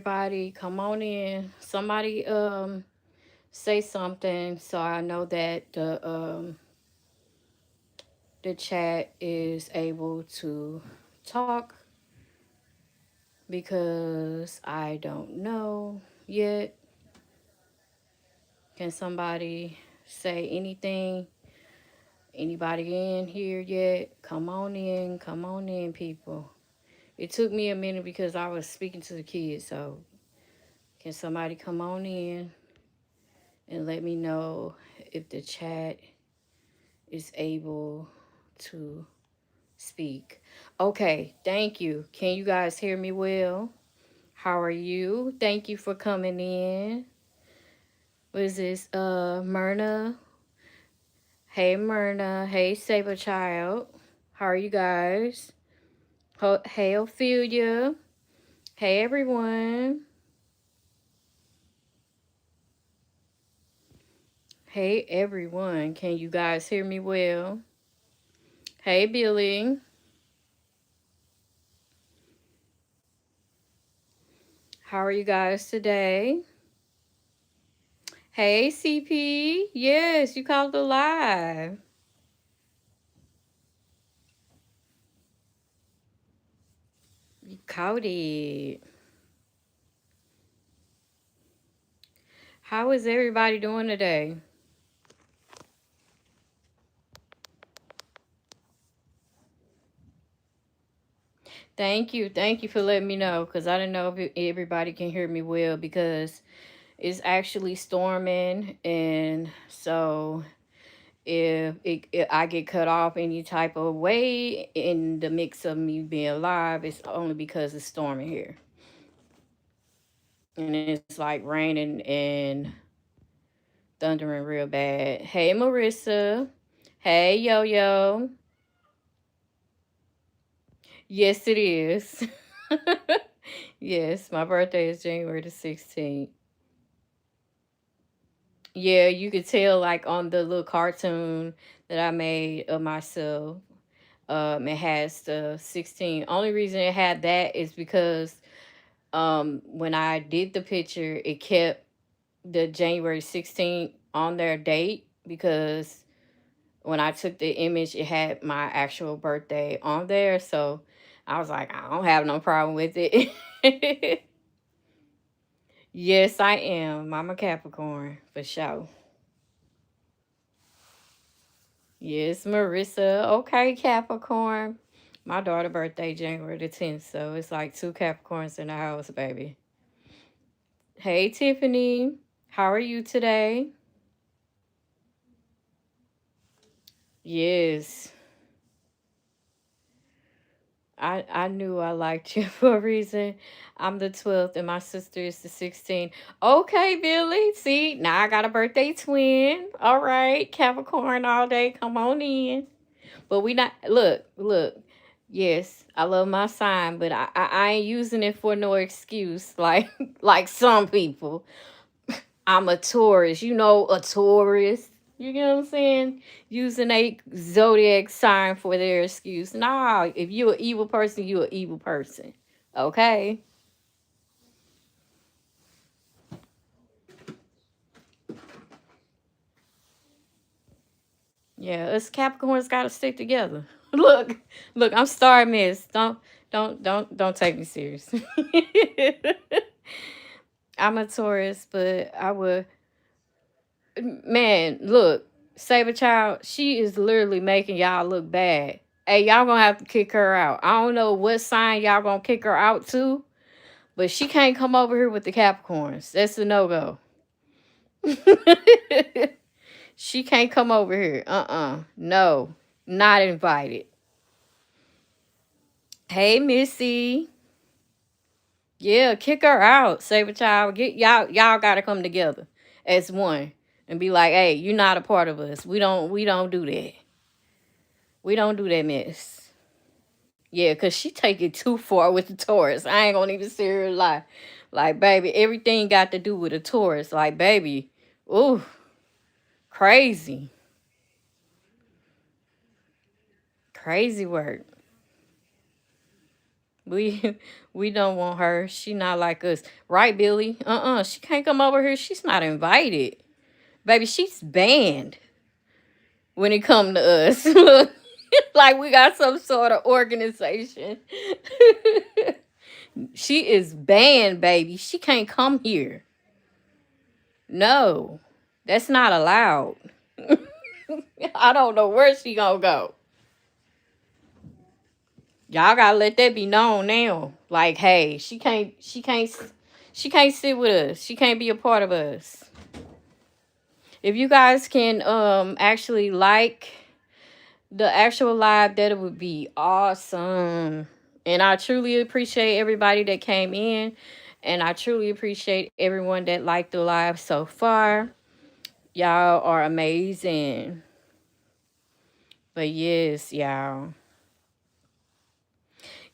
everybody. Come on in. Somebody say something so I know that the chat is able to talk because I don't know yet. Can somebody say anything? Anybody in here yet? Come on in, people. It took me a minute because I was speaking to the kids, so can somebody come on in and let me know if the chat is able to speak? Okay, thank you. Can you guys hear me well? How are you? Thank you for coming in. What is this? Myrna. Hey, Myrna. Hey, Saber Child. How are you guys? Hey, Ophelia. Hey, everyone. Hey, everyone. Can you guys hear me well? Hey, Billy. How are you guys today? Hey, CP. Yes, you called the live. You caught it. How is everybody doing today? Thank you. Thank you for letting me know because I didn't know if everybody can hear me well because it's actually storming. And so if I get cut off any type of way in the mix of me being live, it's only because it's storming here. And it's like raining and thundering real bad. Hey, Marissa. Hey, Yo Yo. Yes, it is. Yes, my birthday is January the 16th. Yeah, you could tell like on the little cartoon that I made of myself. It has the 16. Only reason it had that is because when I did the picture, it kept the January 16th on their date because when I took the image, it had my actual birthday on there. So I was like, I don't have no problem with it. Yes, I am. I'm a Capricorn for sure. Yes, Marissa. Okay, Capricorn. My daughter's birthday January the 10th, so it's like two Capricorns in the house, baby. Hey, Tiffany. How are you today? Yes. I knew I liked you for a reason. I'm the 12th and my sister is the 16th. Okay, Billy. See, now I got a birthday twin. All right, Capricorn all day. Come on in. But we not look. Yes, I love my sign, but I ain't using it for no excuse like like some people. I'm a Taurus, a Taurus. You get what I'm saying? Using a zodiac sign for their excuse. Nah, if you're an evil person, you're an evil person. Okay? Yeah, us Capricorns gotta stick together. look, I'm Star Miss. Don't take me serious. I'm a Taurus, but I would man, look, Saber Child, she is literally making y'all look bad. Hey, y'all gonna have to kick her out. I don't know what sign y'all gonna kick her out to, but she can't come over here with the Capricorns. That's a no-go. She can't come over here. No. Not invited. Hey, Missy. Yeah, kick her out. Saber Child. Get y'all gotta come together as one and be like, hey, you're not a part of us. We don't do that. We don't do that mess. Yeah, cause she take it too far with the Taurus. I ain't gonna even sit here and lie. Like, baby, everything got to do with a Taurus. Like, baby, ooh, crazy. Crazy work. We we don't want her. She not like us. Right, Billy? She can't come over here. She's not invited. Baby, she's banned when it come to us. Look, like we got some sort of organization. She is banned, baby. She can't come here. No, that's not allowed. I don't know where she gonna go. Y'all gotta let that be known now. Like, hey, she can't sit with us. She can't be a part of us. If you guys can actually like the actual live, that would be awesome. And I truly appreciate everybody that came in. And I truly appreciate everyone that liked the live so far. Y'all are amazing. But yes, y'all.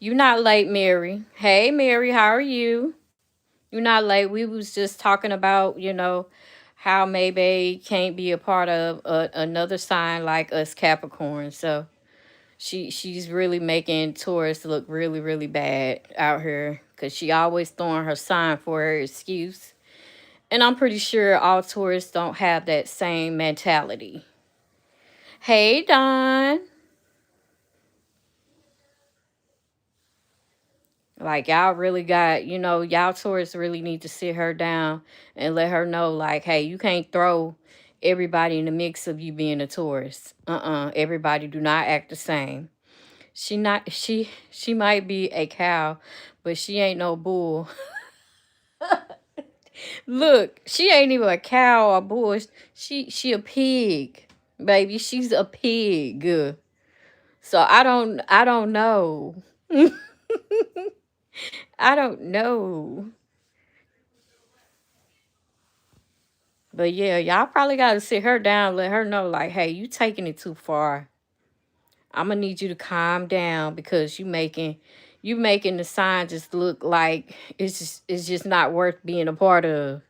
You not late, Mary. Hey, Mary, how are you? You're not late. We was just talking about, how maybe can't be a part of another sign like us Capricorn. So she's really making Taurus look really, really bad out here because she always throwing her sign for her excuse. And I'm pretty sure all Taurus don't have that same mentality. Hey, Don. Like, y'all really got, y'all Taurus really need to sit her down and let her know, like, hey, you can't throw everybody in the mix of you being a Taurus. Everybody do not act the same. She might be a cow, but she ain't no bull. Look, she ain't even a cow or bull. She a pig, baby. She's a pig. So I don't know. I don't know. But yeah, y'all probably gotta sit her down, let her know, like, hey, you taking it too far. I'm gonna need you to calm down because you making the sign just look like it's just not worth being a part of.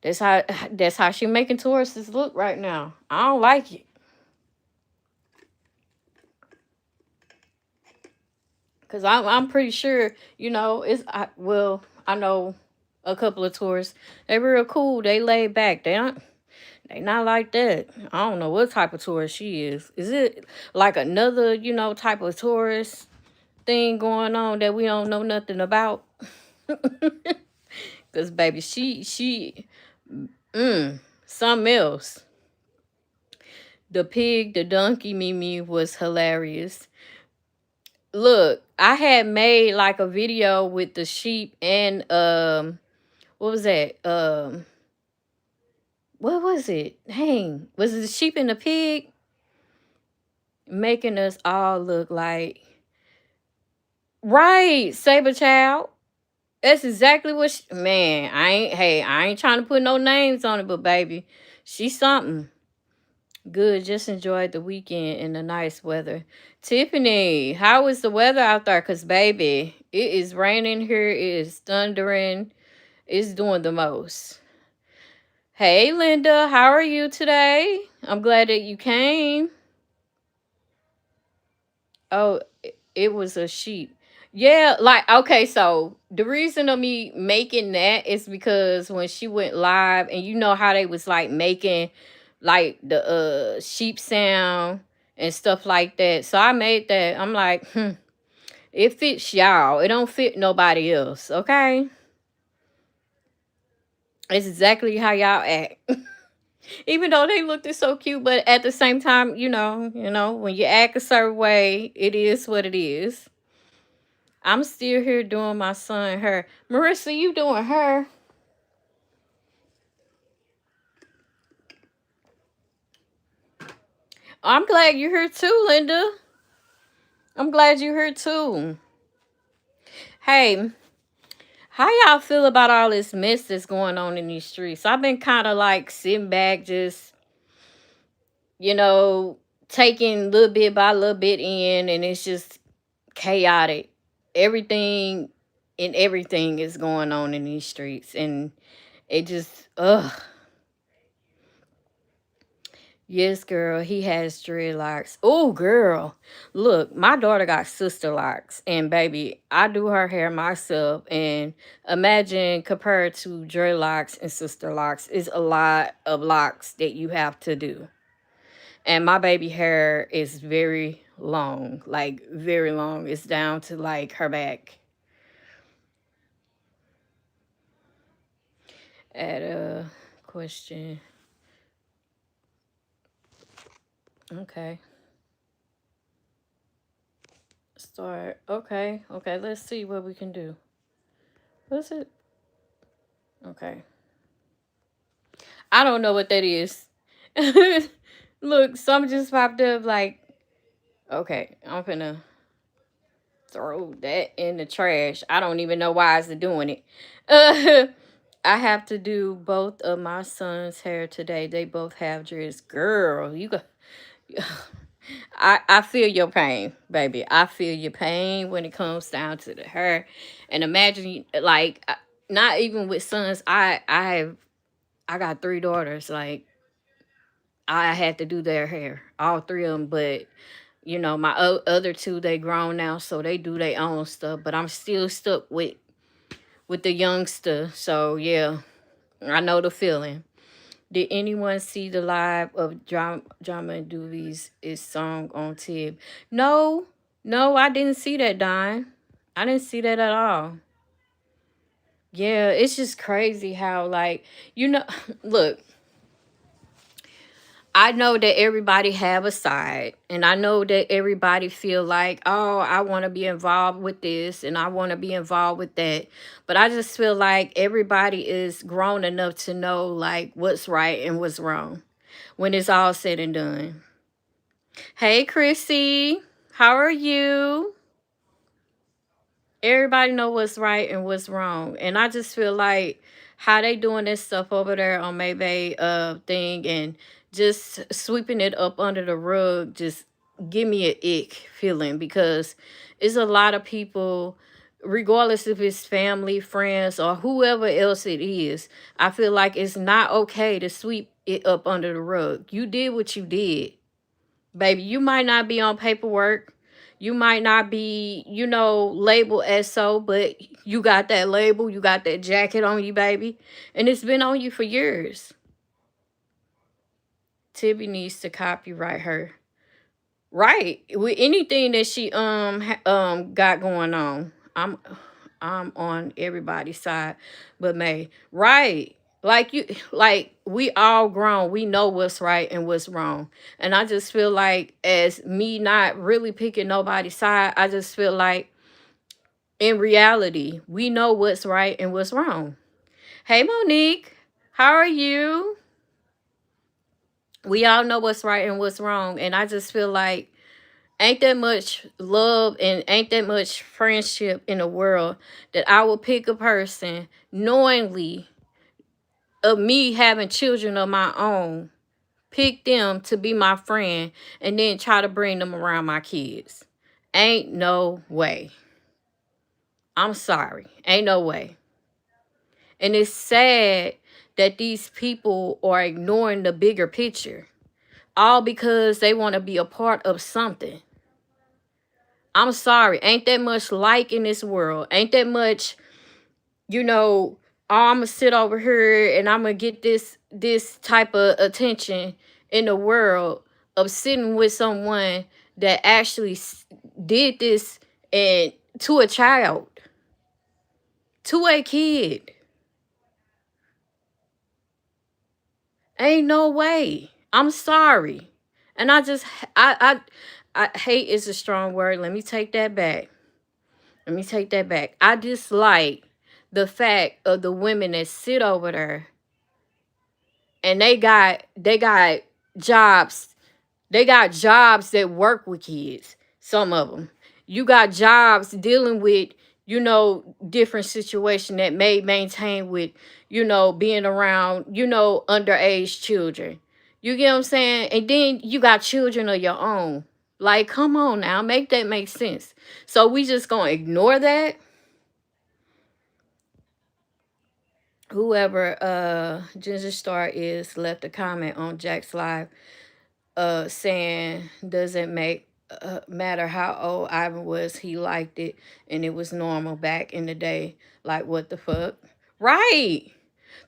That's how she making Tauruses look right now. I don't like it. Cause I'm pretty sure, I know a couple of tourists. They real cool. They laid back. They not like that. I don't know what type of tourist she is. Is it like another, type of tourist thing going on that we don't know nothing about? Cause baby, she something else. The pig, the donkey Mimi was hilarious. Look, I had made like a video with the sheep and what was that? What was it? Dang, was it the sheep and the pig? Making us all look like right, Saber Child. That's exactly what man, I ain't trying to put no names on it, but baby, she's something. Good, just enjoyed the weekend and the nice weather. Tiffany, how is the weather out there? Cause baby, it is raining here, it is thundering, it's doing the most. Hey Linda, how are you today? I'm glad that you came. Oh, it was a sheep. Yeah, like okay, so the reason of me making that is because when she went live and you know how they was like making like the sheep sound and stuff like that. So I made that. I'm like, it fits y'all. It don't fit nobody else, okay? It's exactly how y'all act. Even though they looked so cute, but at the same time, when you act a certain way, it is what it is. I'm still here doing my son her. Marissa, you doing her? I'm glad you're here too, Linda. I'm glad you're here too. Hey, how y'all feel about all this mess that's going on in these streets? I've been kind of like sitting back, just, you know, taking little bit by little bit in, and it's just chaotic. Everything and everything is going on in these streets, and it just, ugh. Yes, girl, he has dreadlocks. Oh, girl. Look, my daughter got sister locks. And baby, I do her hair myself. And imagine compared to dreadlocks and sister locks, is a lot of locks that you have to do. And my baby hair is very long, like very long. It's down to like her back. Add a question. Okay. Start. Okay. Okay. Let's see what we can do. What is it? Okay. I don't know what that is. Look, some just popped up like, okay, I'm gonna throw that in the trash. I don't even know why it's doing it. I have to do both of my son's hair today. They both have dreads. Girl, you go. I feel your pain, baby. I feel your pain when it comes down to the hair. And imagine like not even with sons. I got three daughters. Like I had to do their hair, all three of them. But you know, my other two they grown now, so they do their own stuff. But I'm still stuck with the youngster. So yeah, I know the feeling. Did anyone see the live of Drama and Doovies is song on Tib? No, no, I didn't see that, Don. I didn't see that at all. Yeah, it's just crazy how like look, I know that everybody have a side, and I know that everybody feel like, oh, I want to be involved with this and I want to be involved with that. But I just feel like everybody is grown enough to know like what's right and what's wrong when it's all said and done. Hey, Chrissy, how are you? Everybody know what's right and what's wrong, and I just feel like how they doing this stuff over there on Maybay thing and just sweeping it up under the rug just give me an ick feeling because it's a lot of people, regardless if it's family, friends, or whoever else it is. I feel like it's not okay to sweep it up under the rug. You did what you did, baby. You might not be on paperwork. You might not be, labeled as so, but you got that label. You got that jacket on you, baby. And it's been on you for years. Tibby needs to copyright her. Right. With anything that she got going on. I'm on everybody's side but May. Right. Like we all grown. We know what's right and what's wrong. And I just feel like as me not really picking nobody's side, I just feel like in reality, we know what's right and what's wrong. Hey Monique, how are you? We all know what's right and what's wrong. And I just feel like ain't that much love and ain't that much friendship in the world that I will pick a person knowingly of me having children of my own, pick them to be my friend, and then try to bring them around my kids. Ain't no way. I'm sorry. Ain't no way. And it's sad that these people are ignoring the bigger picture, all because they want to be a part of something. I'm sorry. Ain't that much like in this world. Ain't that much, I'm gonna sit over here and I'm gonna get this type of attention in the world of sitting with someone that actually did this and to a child, to a kid. Ain't no way. I'm sorry. And I hate is a strong word. Let me take that back. Let me take that back. I dislike the fact of the women that sit over there and they got jobs. They got jobs that work with kids. Some of them. You got jobs dealing with, different situation that may maintain with, being around, underage children. You get what I'm saying? And then you got children of your own. Like, come on now, make that make sense. So we just gonna ignore that. Whoever Ginger Star is left a comment on Jack's live. saying doesn't make matter how old Ivan was, he liked it and it was normal back in the day. Like, what the fuck? Right.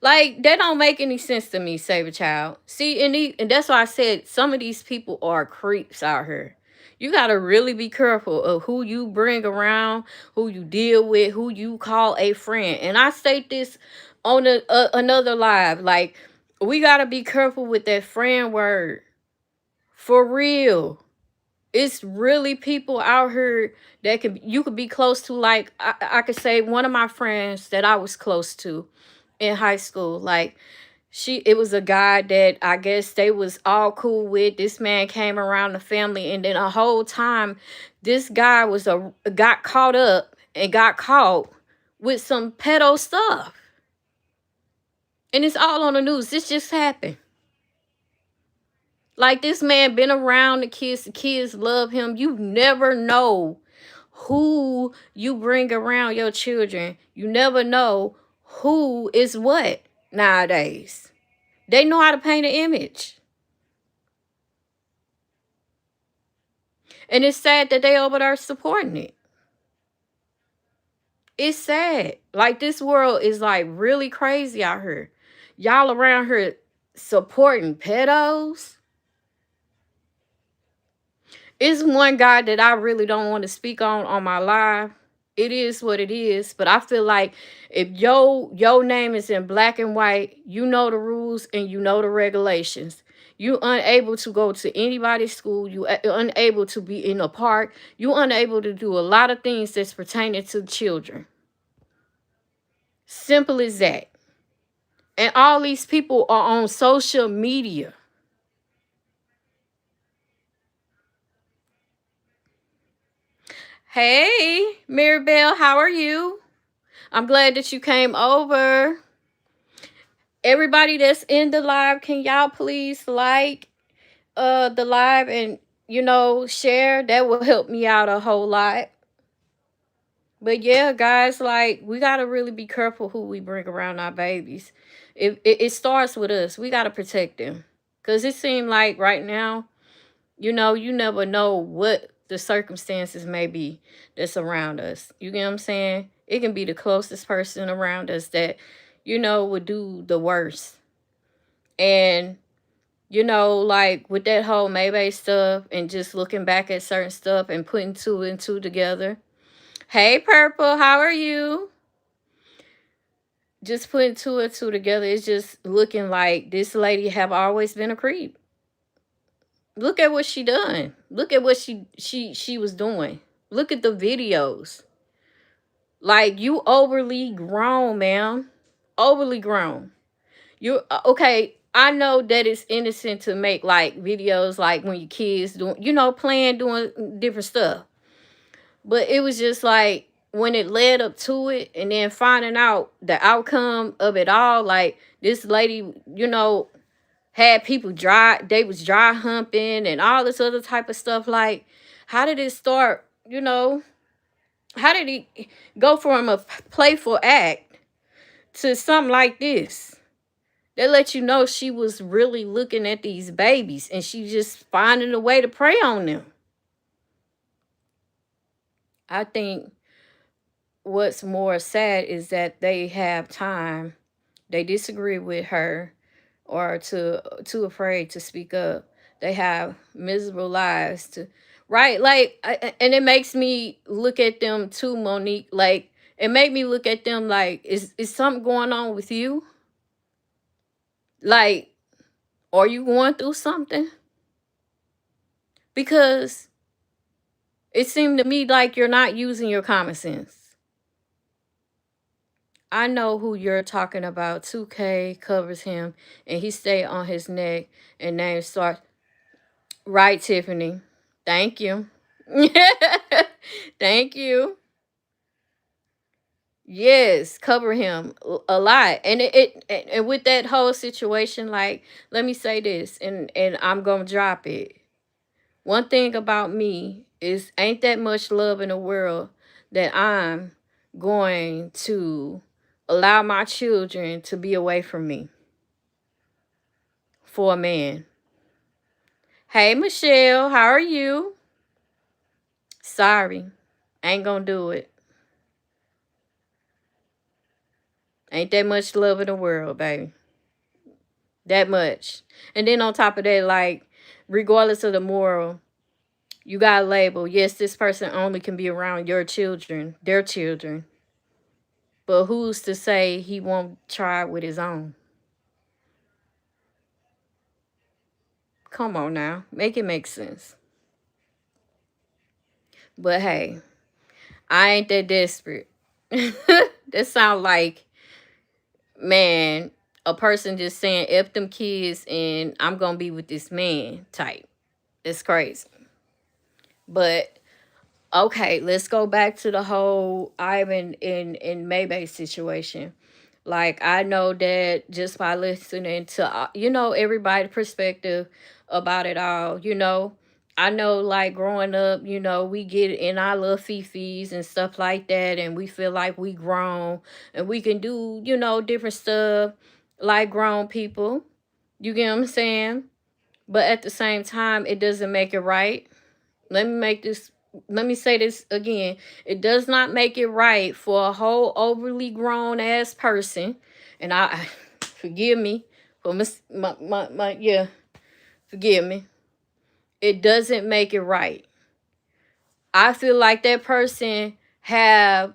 Like, that don't make any sense to me, Saber Child. See, and that's why I said some of these people are creeps out here. You got to really be careful of who you bring around, who you deal with, who you call a friend. And I state this on another live. Like, we got to be careful with that friend word. For real. It's really people out here that you could be close to. Like, I could say one of my friends that I was close to in high school. Like, it was a guy that I guess they was all cool with. This man came around the family, and then a whole time this guy got caught up and got caught with some pedo stuff. And it's all on the news. This just happened. Like, this man been around the kids love him. You never know who you bring around your children. You never know who is what nowadays. They know how to paint an image. And it's sad that they over there supporting it. It's sad. Like, this world is like really crazy out here. Y'all around here supporting pedos. It's one guy that I really don't want to speak on my live. It is what it is, but I feel like if your name is in black and white, you know the rules and you know the regulations. You unable to go to anybody's school. You unable to be in a park. You unable to do a lot of things that's pertaining to children. Simple as that. And all these people are on social media. Hey, Maribel, how are you? I'm glad that you came over. Everybody that's in the live, can y'all please like the live and share? That will help me out a whole lot. But yeah, guys, like, we gotta really be careful who we bring around our babies. It starts with us. We gotta protect them. Cause it seems like right now, you never know what the circumstances may be that's around us. You get what I'm saying? It can be the closest person around us that, would do the worst. And, like with that whole Maybe stuff and just looking back at certain stuff and putting two and two together. Hey, Purple, how are you? Just putting two and two together, it's just looking like this lady have always been a creep. Look at what she done. Look at what she was doing. Look at the videos. Like, you overly grown, ma'am. Overly grown. You okay? I know that it's innocent to make like videos like when your kids doing, playing, doing different stuff. But it was just like when it led up to it and then finding out the outcome of it all, like this lady, had people they was dry humping and all this other type of stuff. Like, how did it start? How did it go from a playful act to something like this? They let you know she was really looking at these babies and she just finding a way to prey on them. I think what's more sad is that they have time. They disagree with her or too afraid to speak up. They have miserable lives to right. Like, and it makes me look at them too, Monique. Like, it made me look at them like, is something going on with you? Like, are you going through something? Because it seemed to me like you're not using your common sense. I know who you're talking about. 2K covers him and he stay on his neck and name starts. Right, Tiffany. Thank you. Thank you. Yes, cover him a lot. And and with that whole situation, like, let me say this and I'm gonna drop it. One thing about me is ain't that much love in the world that I'm going to allow my children to be away from me for a man. Hey, Michelle, how are you? Sorry, ain't gonna do it. Ain't that much love in the world, baby. That much. And then on top of that, like, regardless of the moral, you got to label. Yes, this person only can be around your children, their children. But who's to say he won't try with his own? Come on now. Make it make sense. But hey, I ain't that desperate. That sound like, man, a person just saying F them kids and I'm gonna be with this man type. It's crazy. But okay, let's go back to the whole Ivan in Maybay's situation. Like, I know that just by listening to everybody's perspective about it all, I know, like, growing up, we get in our little fifis and stuff like that, and we feel like we grown and we can do, different stuff like grown people. You get what I'm saying? But at the same time, it doesn't make it right. Let me make this let me say this again. It does not make it right for a whole overly grown ass person, and forgive me for yeah, forgive me. It doesn't make it right. I feel like that person have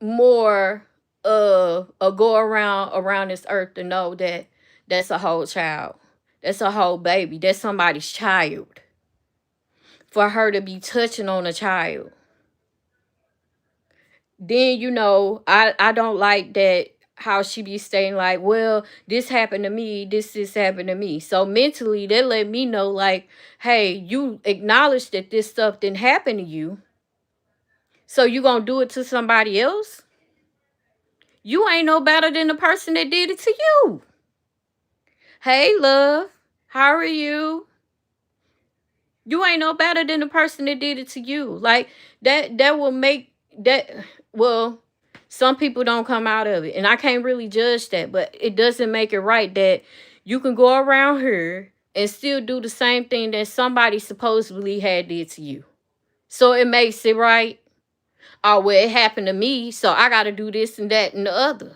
more of a go around this earth to know that that's a whole child. That's a whole baby. That's somebody's child. For her to be touching on a child. Then I don't like that how she be saying, like, well, this happened to me, this happened to me. So mentally they let me know, like, hey, you acknowledge that this stuff didn't happen to you, so you gonna do it to somebody else? You ain't no better than the person that did it to you. Hey, love, how are you? You ain't no better than the person that did it to you. Like, that will make that, well, some people don't come out of it. And I can't really judge that, but it doesn't make it right that you can go around here and still do the same thing that somebody supposedly had did to you. So it makes it right. Oh, well, it happened to me, so I gotta do this and that and the other.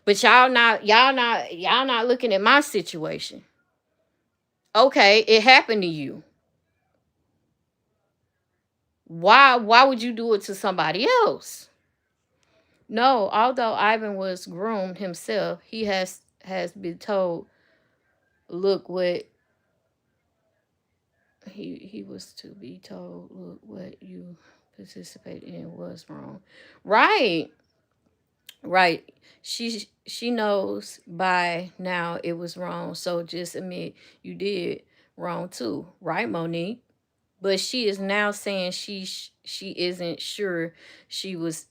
But y'all not looking at my situation. Okay, it happened to you. Why would you do it to somebody else? No, although Ivan was groomed himself, he has been told, look what he was to be told, look what you participated in was wrong. Right. Right. She knows by now it was wrong. So just admit you did wrong too. Right, Monique? But she is now saying she isn't sure she was.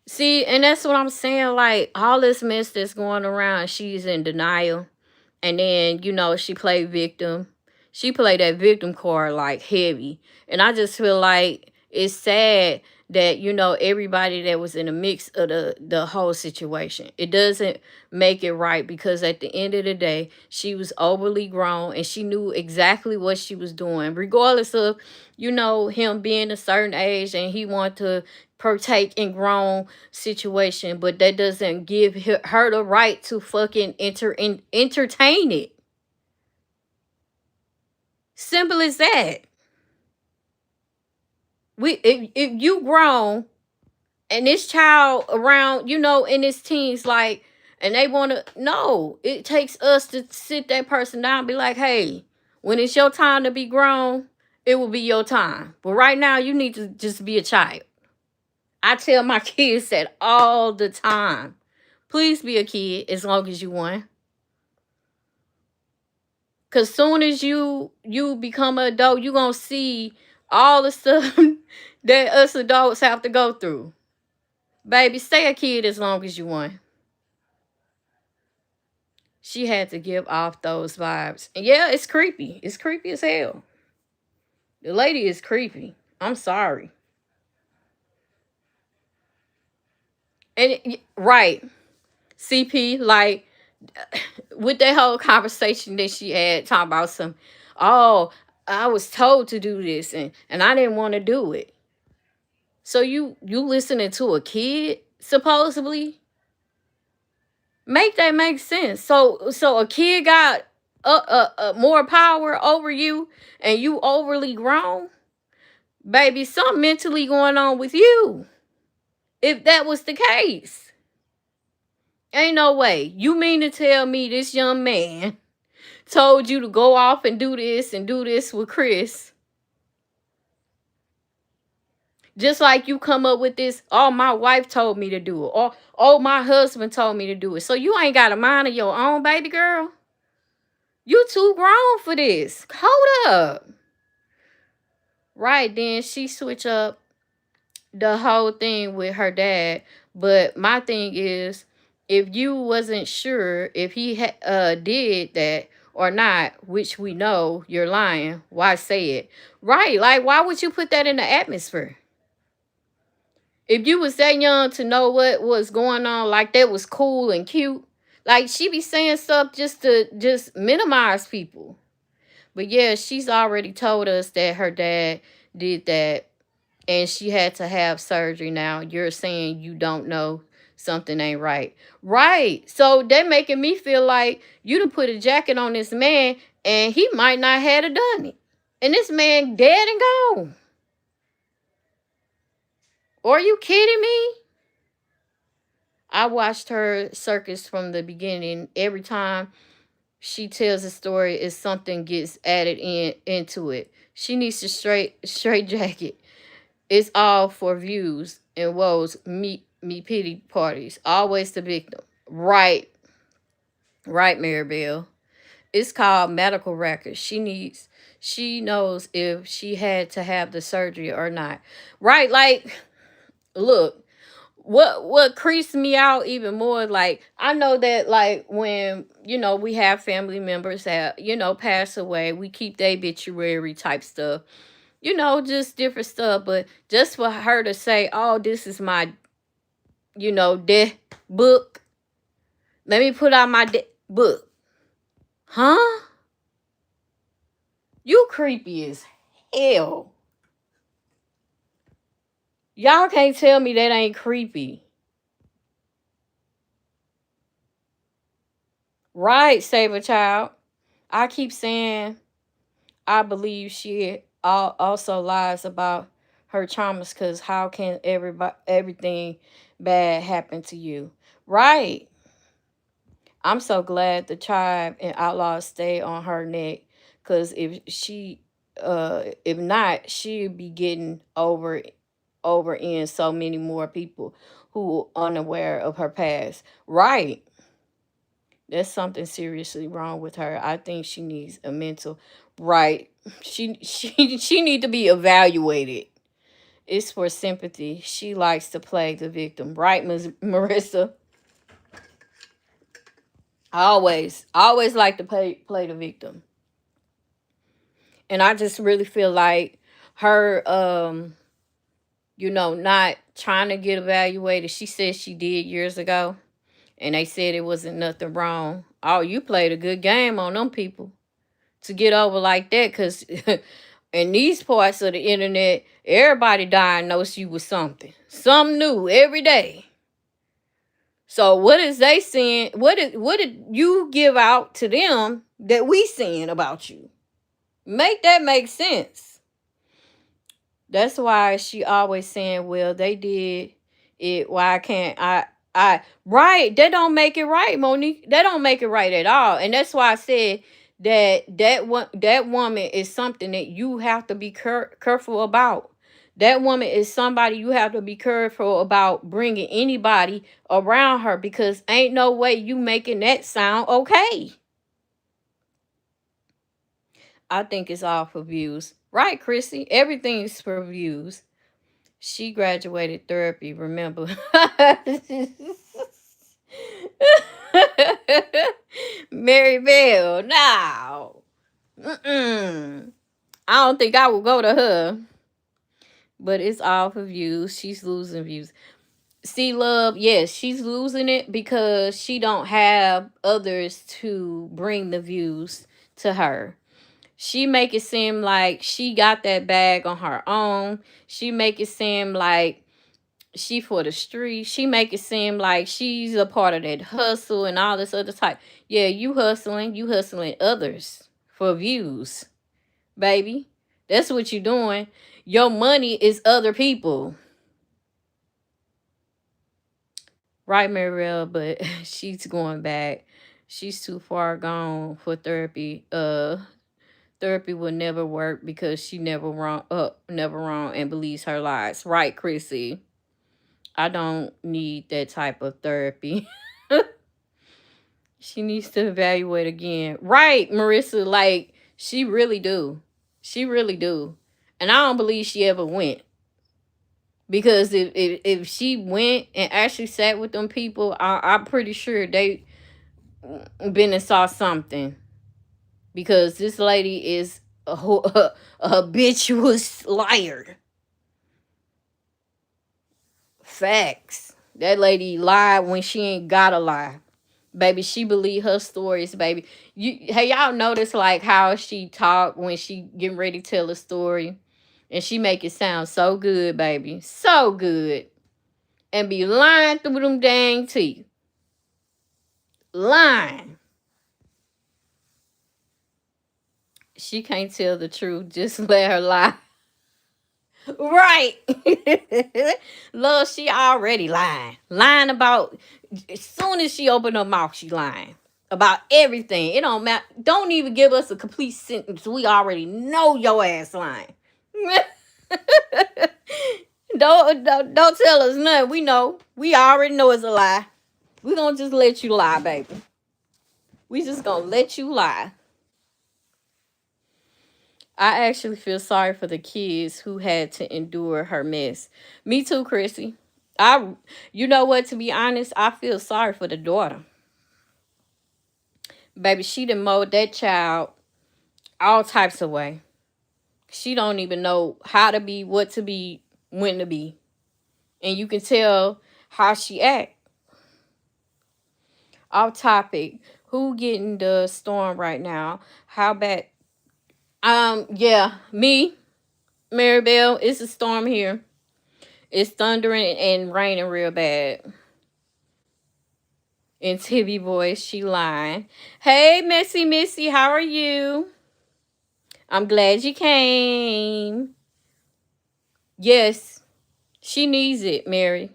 See, and that's what I'm saying. Like, all this mess that's going around, she's in denial. And then, she played victim. She played that victim card like heavy. And I just feel like it's sad that, everybody that was in the mix of the whole situation. It doesn't make it right, because at the end of the day, she was overly grown and she knew exactly what she was doing, regardless of, him being a certain age and he wanted to partake in grown situation, but that doesn't give her the right to fucking entertain it. Simple as that. If you grown and this child around, in his teens, like, and they want to, no, it takes us to sit that person down and be like, hey, when it's your time to be grown, it will be your time. But right now, you need to just be a child. I tell my kids that all the time. Please be a kid as long as you want. Cause soon as you become an adult, you gonna see all the stuff that us adults have to go through. Baby, stay a kid as long as you want. She had to give off those vibes. And yeah, it's creepy. It's creepy as hell. The lady is creepy. I'm sorry. And right. CP, like, with that whole conversation that she had talking about some, Oh, I was told to do this and I didn't want to do it. So you listening to a kid supposedly? Make that make sense. So a kid got more power over you and you overly grown? Baby, something mentally going on with you. If that was the case. Ain't no way. You mean to tell me this young man told you to go off and do this with Chris? Just like you come up with this, oh, my wife told me to do it. Or, oh, my husband told me to do it. So you ain't got a mind of your own, baby girl? You too grown for this. Hold up. Right, then she switch up the whole thing with her dad. But my thing is, if you wasn't sure if he did that or not, which we know you're lying, why say it? Right, like why would you put that in the atmosphere? If you was that young to know what was going on, like that was cool and cute, like she be saying stuff just to just minimize people. But yeah, she's already told us that her dad did that and she had to have surgery. Now you're saying you don't know, something ain't right. Right. So they're making me feel like you done put a jacket on this man and he might not have done it. And this man dead and gone. Are you kidding me? I watched her circus from the beginning. Every time she tells a story, is something gets added into it. She needs a straight jacket. It's all for views and woes, me pity parties. Always the victim. Right. Right, Maribel. It's called medical records. She knows if she had to have the surgery or not. Right, like, look, what creeps me out even more, like I know that like when we have family members that pass away, we keep their obituary type stuff, just different stuff. But just for her to say, oh, this is my death book, let me put out my death book. Huh? You creepy as hell. Y'all can't tell me that ain't creepy. Right, Saber Child. I keep saying I believe she also lies about her traumas, because how can everything bad happen to you? Right. I'm so glad the tribe and outlaws stay on her neck, because if not, she'd be getting over in so many more people who unaware of her past. Right. There's something seriously wrong with her. I think she needs a mental. Right. She need to be evaluated. It's for sympathy. She likes to play the victim. Right, Marissa? Always like to play the victim. And I just really feel like her not trying to get evaluated. She said she did years ago, and they said it wasn't nothing wrong. Oh, you played a good game on them people to get over like that, because in these parts of the internet, everybody diagnosed you with something new every day. So what is they saying? What did you give out to them that we seeing about you? Make that make sense. That's why she always saying, well, they did it. Why can't I right? That don't make it right, Monique. That don't make it right at all. And that's why I said that woman is something that you have to be careful about. That woman is somebody you have to be careful about bringing anybody around her, because ain't no way you making that sound okay. I think it's all for views. Right, Chrissy? Everything's for views. She graduated therapy, remember? Mary Bell, no. Mm-mm. I don't think I will go to her. But it's all for views. She's losing views. See, love, yes, she's losing it because she don't have others to bring the views to her. She make it seem like she got that bag on her own. She make it seem like she for the street. She make it seem like she's a part of that hustle and all this other type. Yeah, you hustling others for views, baby. That's what you doing. Your money is other people. Right, Mariel, but she's going back. She's too far gone for therapy. Therapy will never work because she never wrong and believes her lies. Right, Chrissy. I don't need that type of therapy. She needs to evaluate again. Right, Marissa, like she really do. She really do. And I don't believe she ever went. Because if she went and actually sat with them people, I'm pretty sure they been and saw something. Because this lady is a habituous liar. Facts. That lady lied when she ain't gotta lie. Baby, she believe her stories, baby. Hey, y'all notice like how she talk when she getting ready to tell a story? And she make it sound so good, baby. So good. And be lying through them dang teeth. Lying. She can't tell the truth. Just let her lie. Right. Love, she already lying. Lying about, as soon as she open her mouth, she lying. About everything. It don't matter. Don't even give us a complete sentence. We already know your ass lying. don't tell us nothing. We know. We already know it's a lie. We gonna just let you lie, baby. We just gonna let you lie. I actually feel sorry for the kids who had to endure her mess. Me too, Chrissy. You know what? To be honest, I feel sorry for the daughter. Baby, she done mowed that child all types of way. She don't even know how to be, what to be, when to be. And you can tell how she act. Off topic. Who getting the storm right now? How bad? Yeah, me, Maribel. It's a storm here. It's thundering and raining real bad. In Tibby voice, she lying. Hey, Missy, how are you? I'm glad you came. Yes, she needs it, Mary.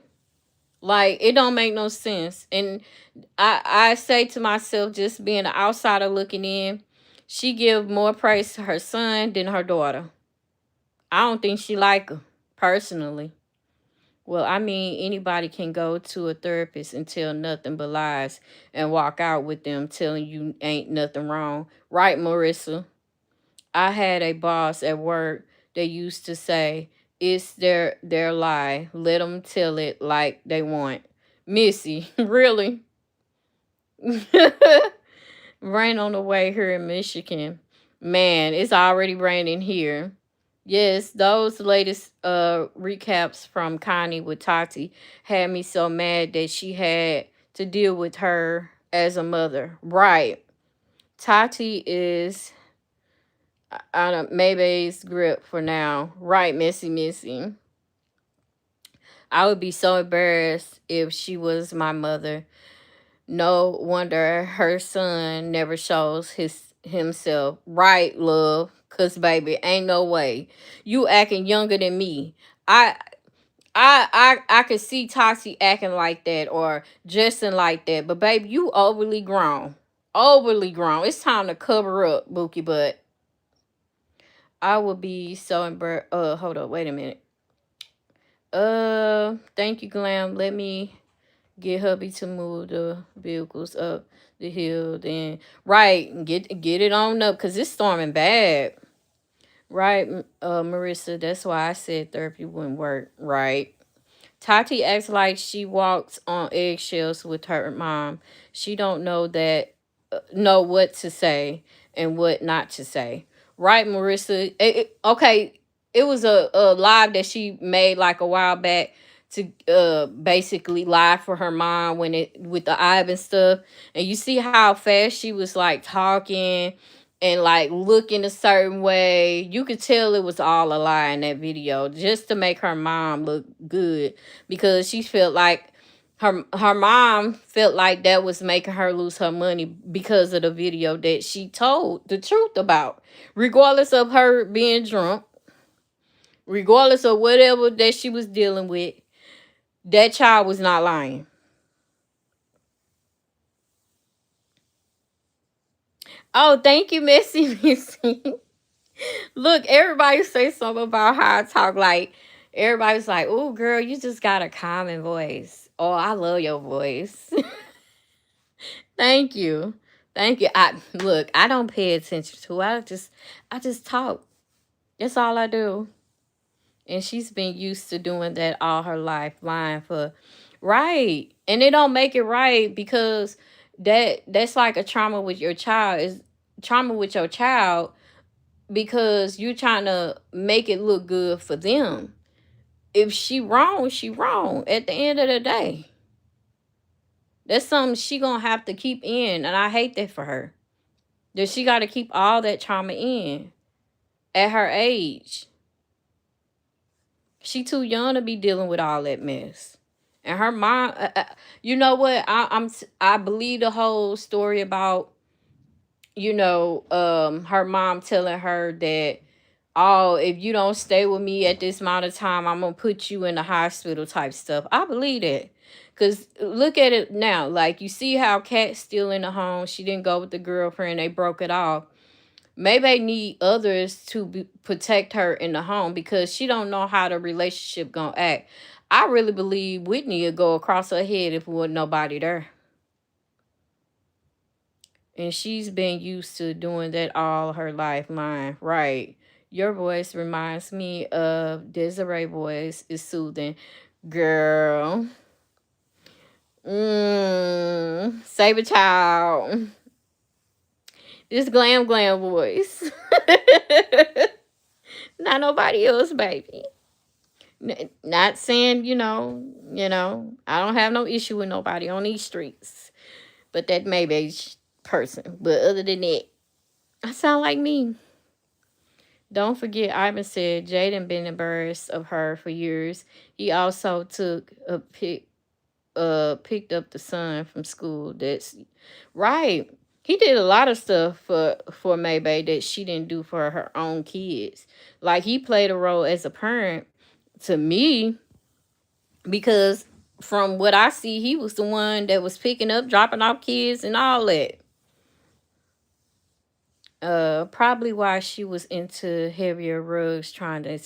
Like, it don't make no sense. And I say to myself, just being an outsider looking in, she give more praise to her son than her daughter. I don't think she like her, personally. Well, I mean, anybody can go to a therapist and tell nothing but lies and walk out with them telling you ain't nothing wrong. Right, Marissa? I had a boss at work that used to say, it's their lie. Let them tell it like they want. Missy, really? Rain on the way here in Michigan. Man, it's already raining here. Yes, those latest recaps from Connie with Tati had me so mad that she had to deal with her as a mother. Right. Tati is on Maybay's grip for now. Right, Missy. I would be so embarrassed if she was my mother. No wonder her son never shows himself. Right, love. Cause baby, ain't no way. You acting younger than me. I I could see Toxie acting like that or dressing like that. But baby, you overly grown. Overly grown. It's time to cover up, Bookie butt. I would be so embarrassed. Hold up, wait a minute. Thank you, Glam. Let me get hubby to move the vehicles up the hill. Then right, get it on up, cause it's storming bad. Right, Marissa. That's why I said therapy wouldn't work. Right. Tati acts like she walks on eggshells with her mom. She don't know what to say and what not to say. Right, Marissa? Okay, it was a live that she made like a while back to basically lie for her mom when it with the Ivan stuff. And you see how fast she was like talking and like looking a certain way. You could tell it was all a lie in that video just to make her mom look good, because she felt like her mom felt like that was making her lose her money because of the video that she told the truth about. Regardless of her being drunk, regardless of whatever that she was dealing with, that child was not lying. Oh, thank you, Missy. Missy. Look, everybody say something about how I talk. Like, everybody's like, "Oh, girl, you just got a common voice." Oh, I love your voice. Thank you. Thank you. I look, I don't pay attention to it. I just talk. That's all I do. And she's been used to doing that all her life, lying for right. And it don't make it right, because that's like a trauma with your child. Is trauma with your child, because you're trying to make it look good for them. If she wrong, she wrong at the end of the day. That's something she gonna have to keep in, and I hate that for her. That she got to keep all that trauma in at her age. She too young to be dealing with all that mess. And her mom, you know what? I believe the whole story about, her mom telling her that, oh, if you don't stay with me at this amount of time, I'm gonna put you in the hospital type stuff. I believe that. Cause look at it now. Like, you see how Kat's still in the home. She didn't go with the girlfriend. They broke it off. Maybe they need others to protect her in the home, because she don't know how the relationship gonna act. I really believe Whitney would go across her head if there wasn't nobody there. And she's been used to doing that all her life, lying. Right. Your voice reminds me of Desiree voice. Is soothing. Girl. Saber child. This glam voice. Not nobody else, baby. Not saying, I don't have no issue with nobody on these streets. But that maybe person. But other than that, I sound like me. Don't forget, Ivan said Jaden been embarrassed of her for years. He also picked up the son from school. That's right. He did a lot of stuff for Maybay that she didn't do for her own kids. Like, he played a role as a parent to me, because from what I see, he was the one that was picking up, dropping off kids and all that. Probably why she was into heavier rugs, trying to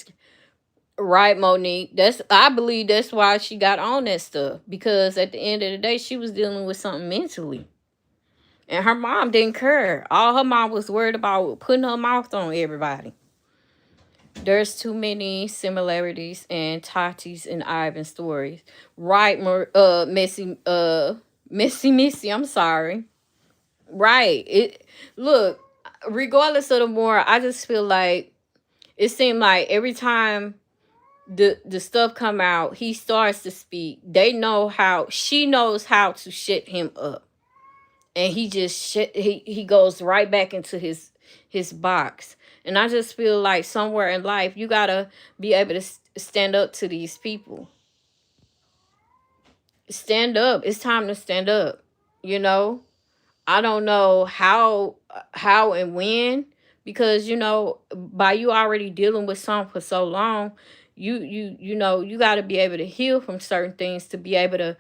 right, Monique. I believe that's why she got on that stuff, because at the end of the day, she was dealing with something mentally. And her mom didn't care. All her mom was worried about putting her mouth on everybody. There's too many similarities in Tati's and Ivan's stories. Right, Missy, I'm sorry. Right. Look, regardless of the more, I just feel like it seemed like every time the stuff come out, he starts to speak. She knows how to shut him up. And he goes right back into his box. And I just feel like somewhere in life you gotta be able to stand up to these people. Stand up. It's time to stand up. You know, I don't know how and when, because by you already dealing with something for so long, you got to be able to heal from certain things to be able to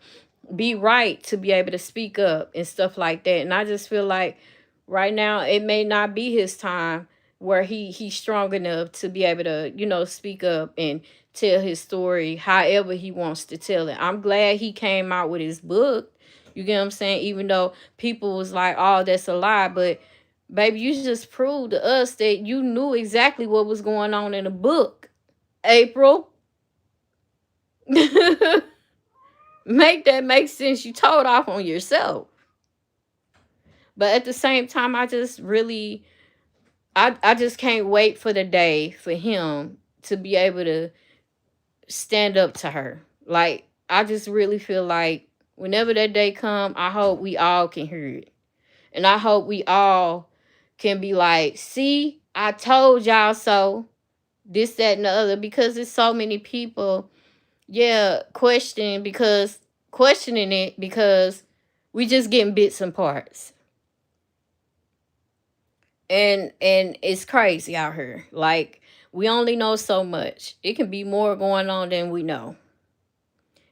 be right, to be able to speak up and stuff like that. And I just feel like right now it may not be his time, where he's strong enough to be able to speak up and tell his story however he wants to tell it. I'm glad he came out with his book. You get what I'm saying? Even though people was like, oh, that's a lie, but baby, you just proved to us that you knew exactly what was going on in the book, April. Make that make sense. You told off on yourself. But at the same time, I just really, I just can't wait for the day for him to be able to stand up to her. Like, I just really feel like whenever that day come, I hope we all can hear it. And I hope we all can be like, see, I told y'all so, this, that, and the other, because there's so many people, yeah, questioning it because we just getting bits and parts. And it's crazy out here. Like, we only know so much. It can be more going on than we know.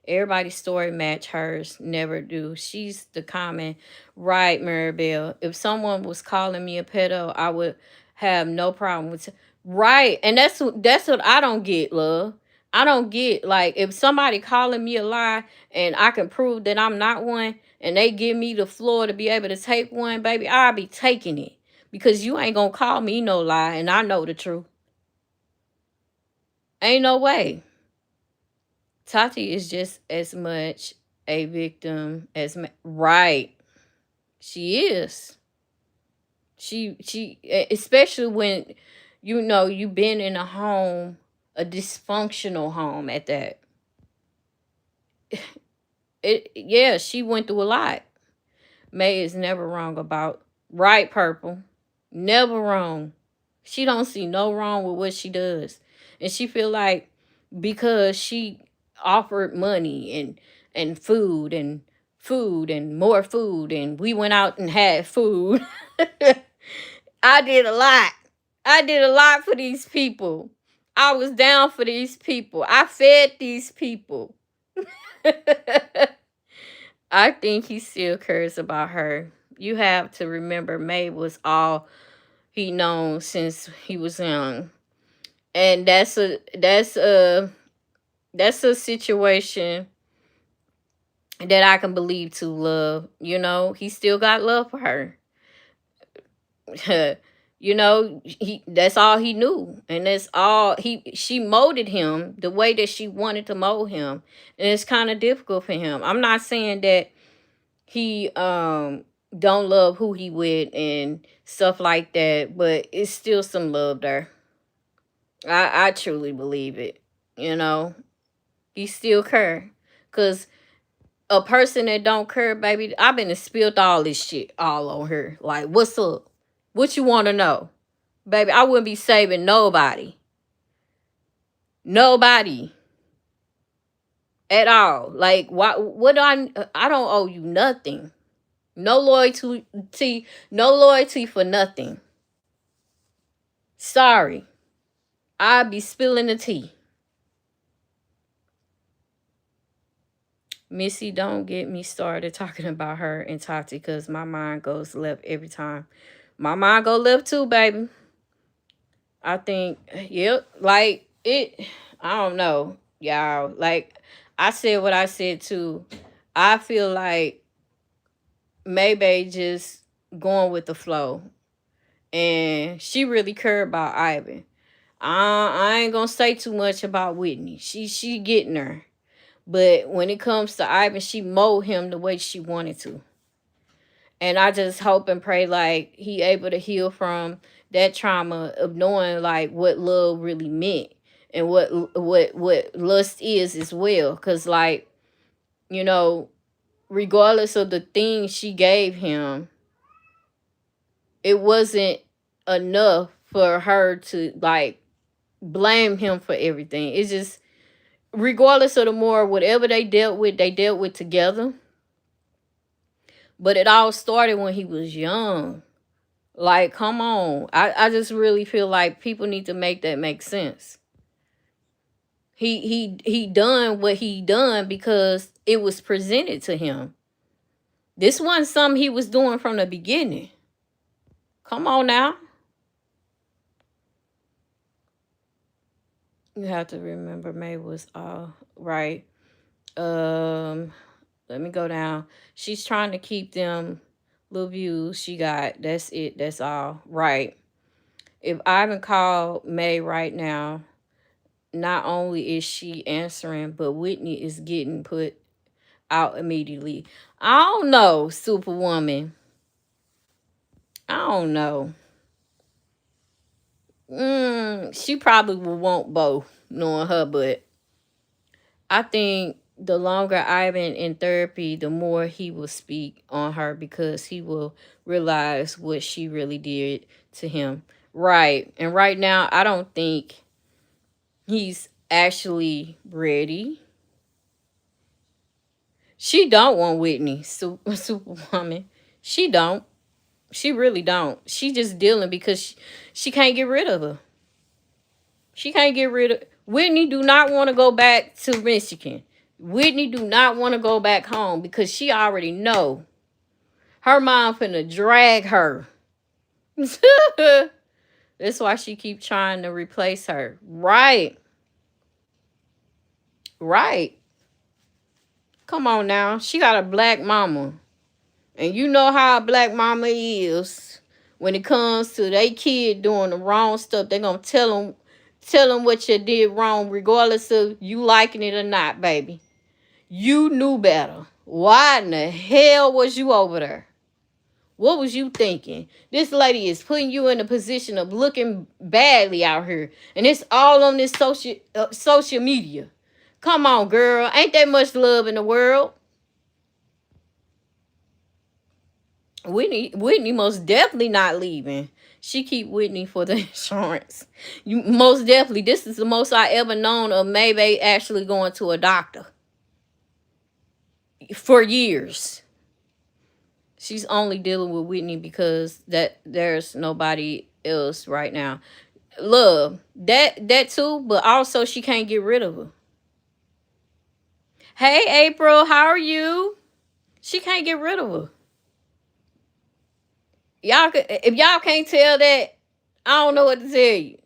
Everybody's story match hers, never do. She's the common, right, Maribel. If someone was calling me a pedo, I would have no problem with right. And that's what I don't get, love. I don't get, like, if somebody calling me a lie and I can prove that I'm not one and they give me the floor to be able to take one, baby, I'll be taking it. Because you ain't gonna call me no lie and I know the truth. Ain't no way. Tati is just as much a victim as right. She is. She especially when you've been in a home, a dysfunctional home at that. Yeah, she went through a lot. May is never wrong about right, Purple. Never wrong. She don't see no wrong with what she does. And she feel like because she offered money and food and more food and we went out and had food. I did a lot. I did a lot for these people. I was down for these people. I fed these people. I think he still cares about her. You have to remember May was all he known since he was young. And that's a situation that I can believe to love. He still got love for her. That's all he knew, and that's all she molded him the way that she wanted to mold him, and it's kind of difficult for him. I'm not saying that he don't love who he with and stuff like that, but it's still some love there. I truly believe it. He still care, cause a person that don't care, baby, I've been and spilled all this shit all on her. Like, what's up? What you want to know? Baby, I wouldn't be saving nobody. Nobody. At all. Like, what I don't owe you nothing. No loyalty for nothing. Sorry. I'd be spilling the tea. Missy, don't get me started talking about her and Tati, because my mind goes left every time. My mind go left too, baby. I think, yep, like I don't know, y'all. Like, I said what I said too. I feel like maybe just going with the flow. And she really cared about Ivan. I ain't gonna say too much about Whitney. She getting her. But when it comes to Ivan, she mold him the way she wanted to. And I just hope and pray like he able to heal from that trauma of knowing like what love really meant and what lust is as well. Cause like, regardless of the things she gave him, it wasn't enough for her to like blame him for everything. It's just regardless of the more whatever they dealt with together. But it all started when he was young. Like, come on. I just really feel like people need to make that make sense. He done what he done because it was presented to him. This wasn't something he was doing from the beginning. Come on now. You have to remember May was all right. Let me go down. She's trying to keep them little views she got. That's it. That's all. Right. If Ivan called May right now, not only is she answering, but Whitney is getting put out immediately. I don't know, Superwoman. I don't know. She probably will want both, knowing her, but I think the longer I've been in therapy, the more he will speak on her because he will realize what she really did to him. Right. And right now, I don't think he's actually ready. She don't want Whitney, Superwoman. She don't. She really don't. She just dealing because she can't get rid of her. She can't get rid of Whitney. Do not want to go back to Michigan. Whitney do not want to go back home because she already know her mom finna drag her. That's why she keep trying to replace her. Right. Right. Come on now. She got a black mama. And you know how a black mama is. When it comes to they kid doing the wrong stuff, they gonna tell them what you did wrong, regardless of you liking it or not, baby. You knew better. Why in the hell was you over there? What was you thinking? This lady is putting you in a position of looking badly out here. And it's all on this social media. Come on, girl. Ain't that much love in the world? Whitney most definitely not leaving. She keep Whitney for the insurance. You most definitely. This is the most I ever known of Maybe actually going to a doctor. For years. She's only dealing with Whitney because there's nobody else right now. Love. That too, but also she can't get rid of her. Hey April, how are you? She can't get rid of her. If y'all can't tell that, I don't know what to tell you.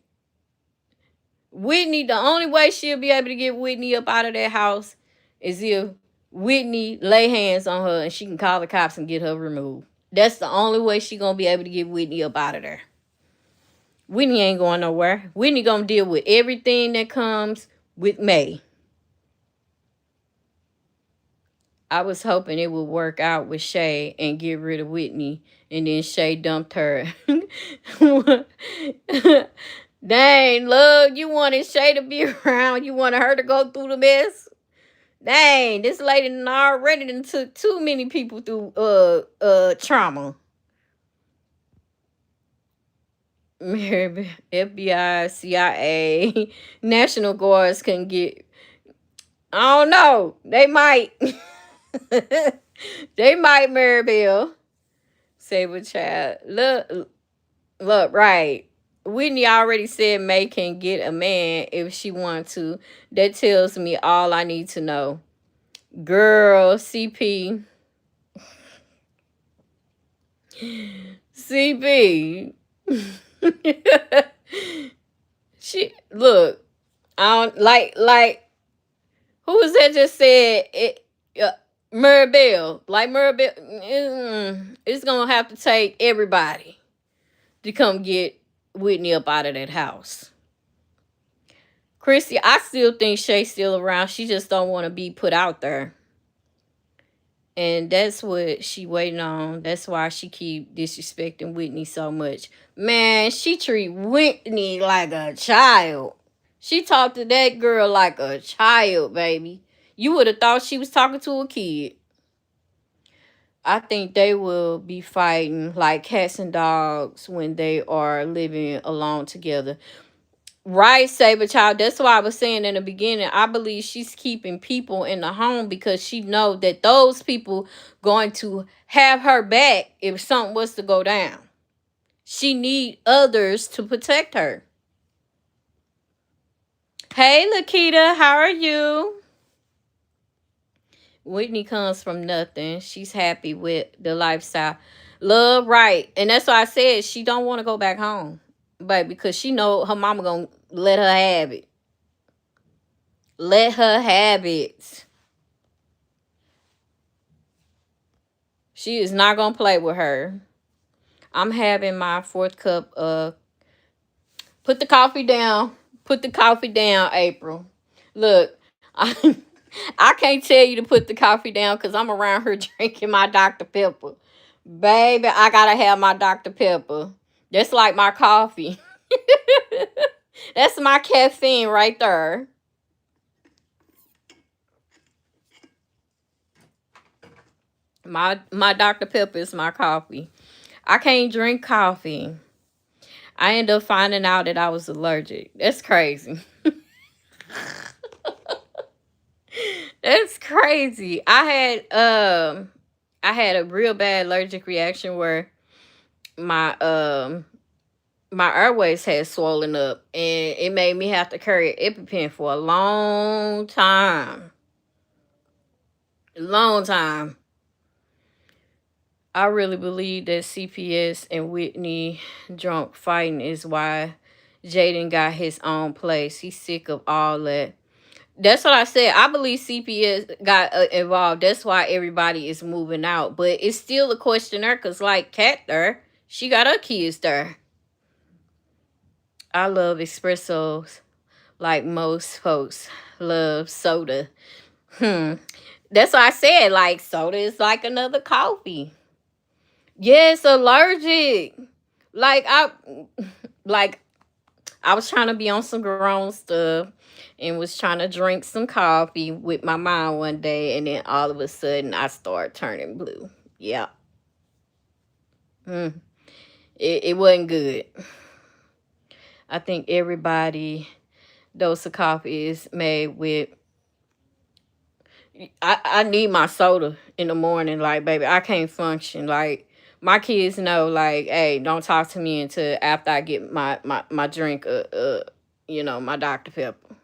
Whitney, the only way she'll be able to get Whitney up out of that house is if Whitney lay hands on her and she can call the cops and get her removed. That's the only way she gonna be able to get Whitney up out of there. Whitney ain't going nowhere. Whitney gonna deal with everything that comes with May. I was hoping it would work out with Shay and get rid of Whitney, and then Shay dumped her. Dang, love, you wanted Shay to be around. You wanted her to go through the mess. Dang, this lady already done took too many people through trauma. FBI, CIA, National Guards can get. I don't know. They might. They might, Maribel. Save a child. Look, right. Whitney already said May can get a man if she wants to. That tells me all I need to know. Girl, CP. CP. She look. I don't like who was that just said it Maribel. Like Maribel, it's gonna have to take everybody to come get Whitney up out of that house. Chrissy, I still think Shay's still around. She just don't want to be put out there. And that's what she waiting on. That's why she keep disrespecting Whitney so much. Man, she treat Whitney like a child. She talked to that girl like a child, baby. You would have thought she was talking to a kid. I think they will be fighting like cats and dogs when they are living alone together. Right, Saber Child. That's why I was saying in the beginning, I believe she's keeping people in the home because she know that those people going to have her back if something was to go down. She need others to protect her. Hey, Lakita, how are you? Whitney comes from nothing. She's happy with the lifestyle. Love, right. And that's why I said she don't want to go back home. But because she know her mama gonna let her have it. Let her have it. She is not gonna play with her. I'm having my 4th cup of put the coffee down. Put the coffee down, April. Look, I can't tell you to put the coffee down because I'm around here drinking my Dr. Pepper. Baby, I gotta have my Dr. Pepper. That's like my coffee. That's my caffeine right there. My Dr. Pepper is my coffee. I can't drink coffee. I ended up finding out that I was allergic. That's crazy. That's crazy. I had a real bad allergic reaction where my my airways had swollen up and it made me have to carry an EpiPen for a long time. Long time. I really believe that CPS and Whitney drunk fighting is why Jaden got his own place. He's sick of all that. That's what I said. I believe CPS got involved. That's why everybody is moving out. But it's still a question there because, like, Kat there, she got her kids there. I love espressos like most folks love soda. That's why I said, like, soda is like another coffee. Yes, allergic. Like like I was trying to be on some grown stuff and was trying to drink some coffee with my mom one day, and then all of a sudden I started turning blue. Yeah. Mm. It wasn't good. I think everybody dose of coffee is made with I need my soda in the morning. Like, baby, I can't function. Like, my kids know, like, hey, don't talk to me until after I get my drink, my Dr. Pepper.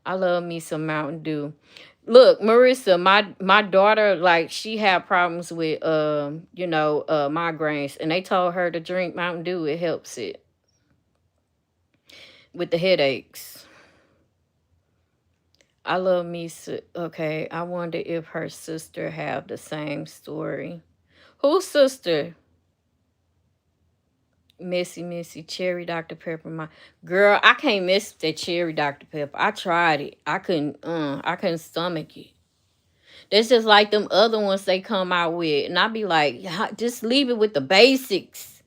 I love me some Mountain Dew. Look, Marissa, my daughter, like, she had problems with migraines, and they told her to drink Mountain Dew. It helps it with the headaches. I love me. Okay, I wonder if her sister have the same story. Whose sister? Missy, cherry Dr. Pepper. My girl, I can't miss that cherry Dr. Pepper. I tried it. I couldn't stomach it. That's just like them other ones they come out with. And I be like, just leave it with the basics.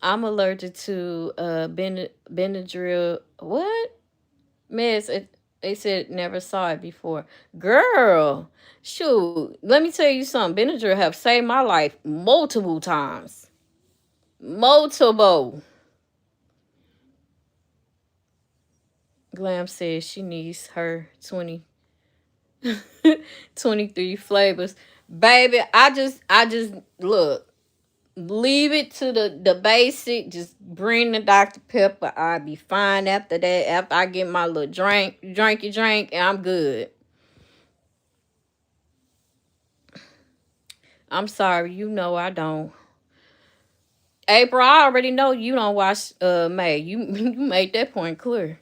I'm allergic to Benadryl. What? Miss, they said never saw it before. Girl, shoot. Let me tell you something. Benadryl have saved my life multiple times. Multiple. Glam says she needs her 23 flavors. Baby, I just look. Leave it to the basic. Just bring the Dr. Pepper. I'll be fine after that. After I get my little drink, and I'm good. I'm sorry, you know I don't. April, I already know you don't watch May. You you made that point clear.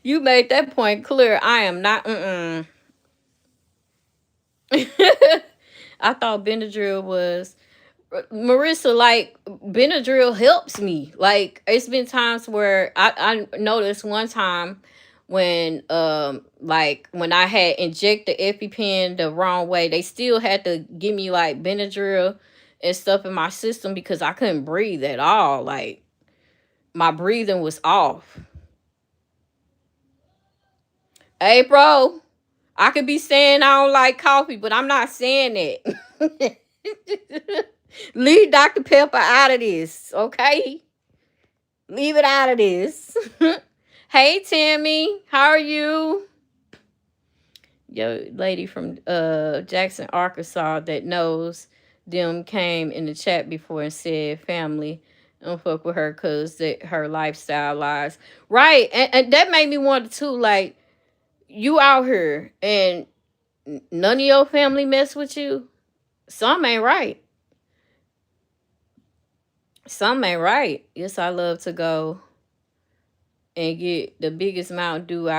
You made that point clear. I am not. I thought Benadryl was Marissa. Like, Benadryl helps me. Like, it's been times where I noticed one time when like when I had injected EpiPen the wrong way, they still had to give me like Benadryl and stuff in my system because I couldn't breathe at all. Like, my breathing was off. April, I could be saying I don't like coffee, but I'm not saying that. Leave Dr. Pepper out of this, okay? Leave it out of this. Hey, Tammy, how are you? Yo, lady from Jackson, Arkansas that knows them came in the chat before and said family. Don't fuck with her because her lifestyle lies. Right. And that made me wonder too, like, you out here and none of your family mess with you. Some ain't right. Some ain't right. Yes, I love to go and get the biggest Mountain Dew.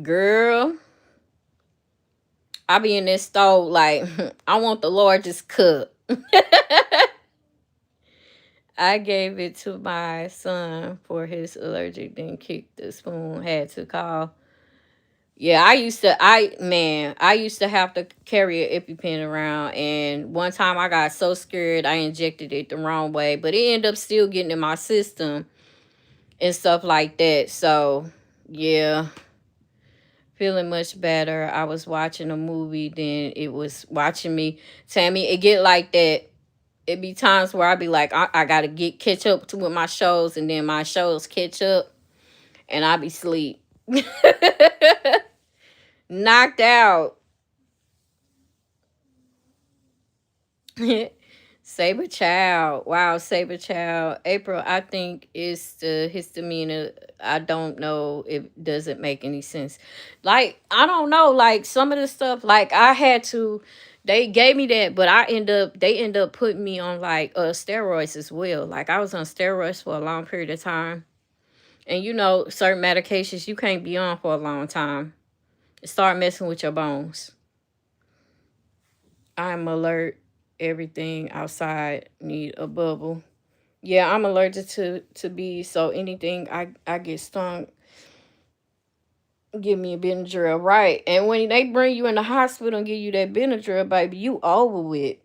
Girl, I be in this stove like, I want the largest cup. I gave it to my son for his allergic, then kicked the spoon, had to call. Yeah, I used to have to carry an EpiPen around, and one time I got so scared I injected it the wrong way, but it ended up still getting in my system and stuff like that. So, yeah, Feeling much better. I was watching a movie, then it was watching me. Tammy, it get like that. It be times where I be like, I gotta catch up to with my shows, and then my shows catch up, and I be sleep. Knocked out. Saber Child. Wow, Saber Child. April, I think is the histamine. I don't know. It doesn't make any sense. Like, I don't know. Like, some of the stuff, like, I had to, they gave me that, but they end up putting me on, like, steroids as well. Like, I was on steroids for a long period of time. And, certain medications you can't be on for a long time. It start messing with your bones. I'm alert. Everything outside need a bubble. Yeah, I'm allergic to bees, so anything I get stung, give me a Benadryl, right? And when they bring you in the hospital and give you that Benadryl, baby, you over with.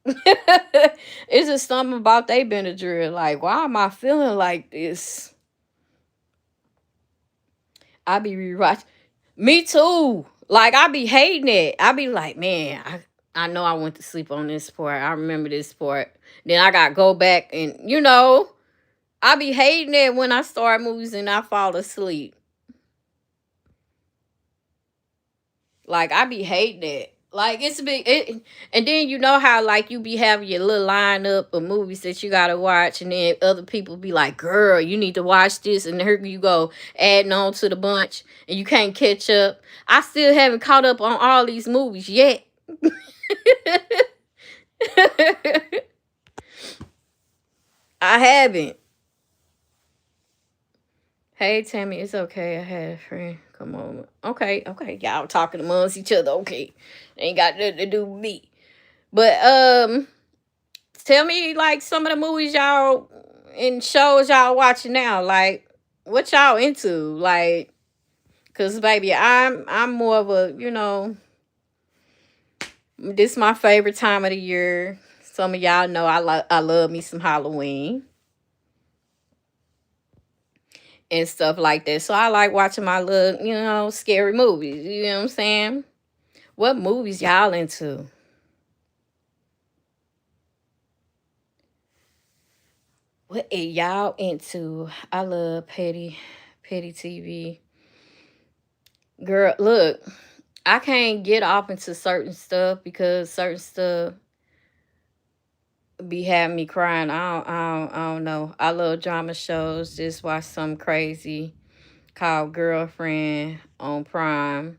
It's just something about they Benadryl. Like, why am I feeling like this? I be rewatching. Me too. Like, I be hating it. I be like, man, I know I went to sleep on this part. I remember this part. Then I got to go back and, I be hating it when I start movies and I fall asleep. Like, I be hating it. Like, it's a big, and then you know how, like, you be having your little lineup of movies that you got to watch, and then other people be like, girl, you need to watch this, and here you go, adding on to the bunch, and you can't catch up. I still haven't caught up on all these movies yet. I haven't. Hey, Tammy, it's okay. I had a friend. Come on. Okay, okay. Y'all talking amongst each other. Okay. Ain't got nothing to do with me. But tell me like some of the movies y'all and shows y'all watching now. Like what y'all into? Like, cause baby, I'm more of a, this my favorite time of the year. Some of y'all know I love me some Halloween and stuff like that. So I like watching my little, scary movies. You know what I'm saying? What movies y'all into? What are y'all into? I love petty TV. Girl, look, I can't get off into certain stuff because certain stuff be having me crying. I don't know. I love drama shows. Just watch some crazy called Girlfriend on Prime.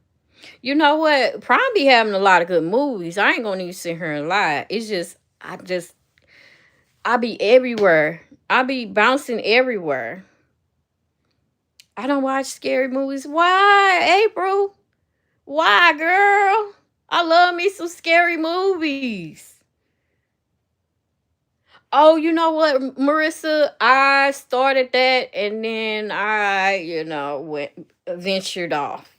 You know what? Prime be having a lot of good movies. I ain't gonna even sit here and lie. It's just I be everywhere. I be bouncing everywhere. I don't watch scary movies. Why, April? Why, girl? I love me some scary movies. Oh, you know what, Marissa? I started that and then I, went ventured off.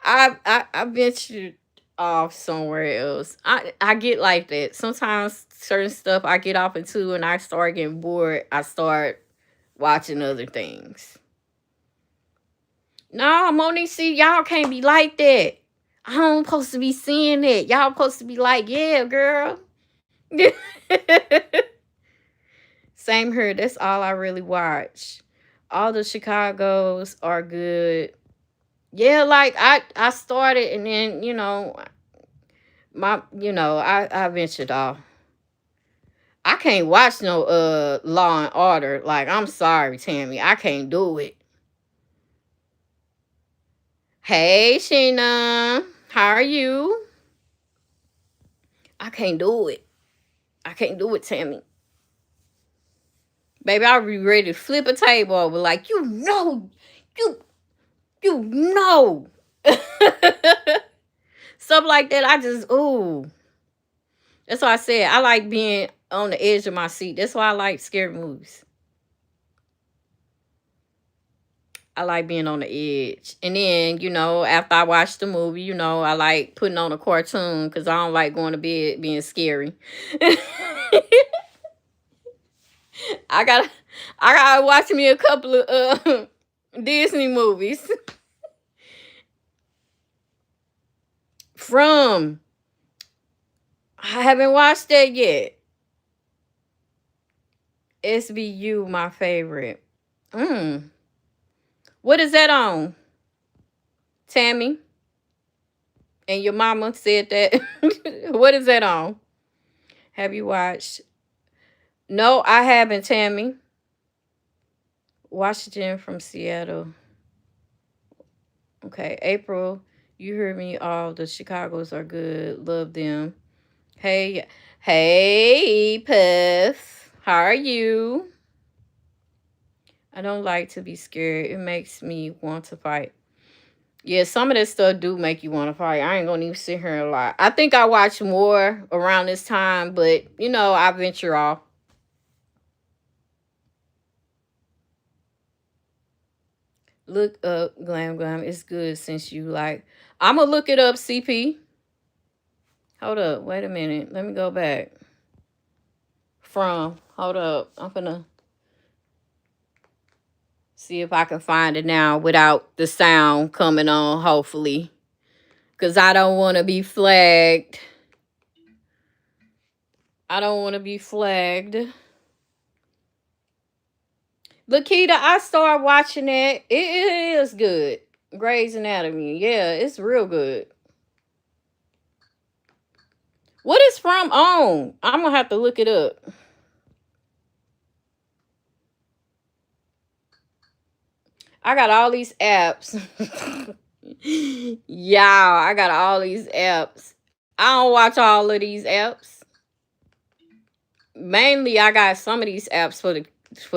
I ventured off somewhere else. I get like that. Sometimes certain stuff I get off into and I start getting bored. I start watching other things. No, Monique, see, y'all can't be like that. I don't supposed to be seeing that. Y'all supposed to be like, yeah, girl. Same here. That's all I really watch. All the Chicago's are good. Yeah, like I started and then, I ventured off. I can't watch no Law and Order. Like, I'm sorry, Tammy. I can't do it. Hey, Sheena. How are you? I can't do it. I can't do it, Tammy. Baby, I'll be ready to flip a table over like, you you know. Stuff like that, I just, ooh. That's why I said I like being on the edge of my seat. That's why I like scary movies. I like being on the edge. And then, after I watch the movie, I like putting on a cartoon because I don't like going to bed being scary. I gotta I gotta watch me a couple of Disney movies. From. I haven't watched that yet. SVU, my favorite. Mm. What is that on? Tammy? And your mama said that. What is that on? Have you watched? No, I haven't, Tammy. Washington from Seattle. Okay, April. You heard me. All the Chicagos are good. Love them. Hey, hey, Puff. How are you? I don't like to be scared. It makes me want to fight. Yeah, some of this stuff do make you want to fight. I ain't gonna even sit here and lie. I think I watch more around this time, but I venture off. Look up Glam Glam. It's good since you like. I'ma look it up, CP. Hold up. Wait a minute. Let me go back. From. Hold up. I'm gonna see if I can find it now without the sound coming on, hopefully. Cause I don't wanna be flagged. I don't wanna be flagged. Lakita, I started watching it. It is good. Grey's Anatomy. Yeah, it's real good. What is from on? I'm gonna have to look it up. I got all these apps. Yeah, I got all these apps. I don't watch all of these apps. Mainly, I got some of these apps for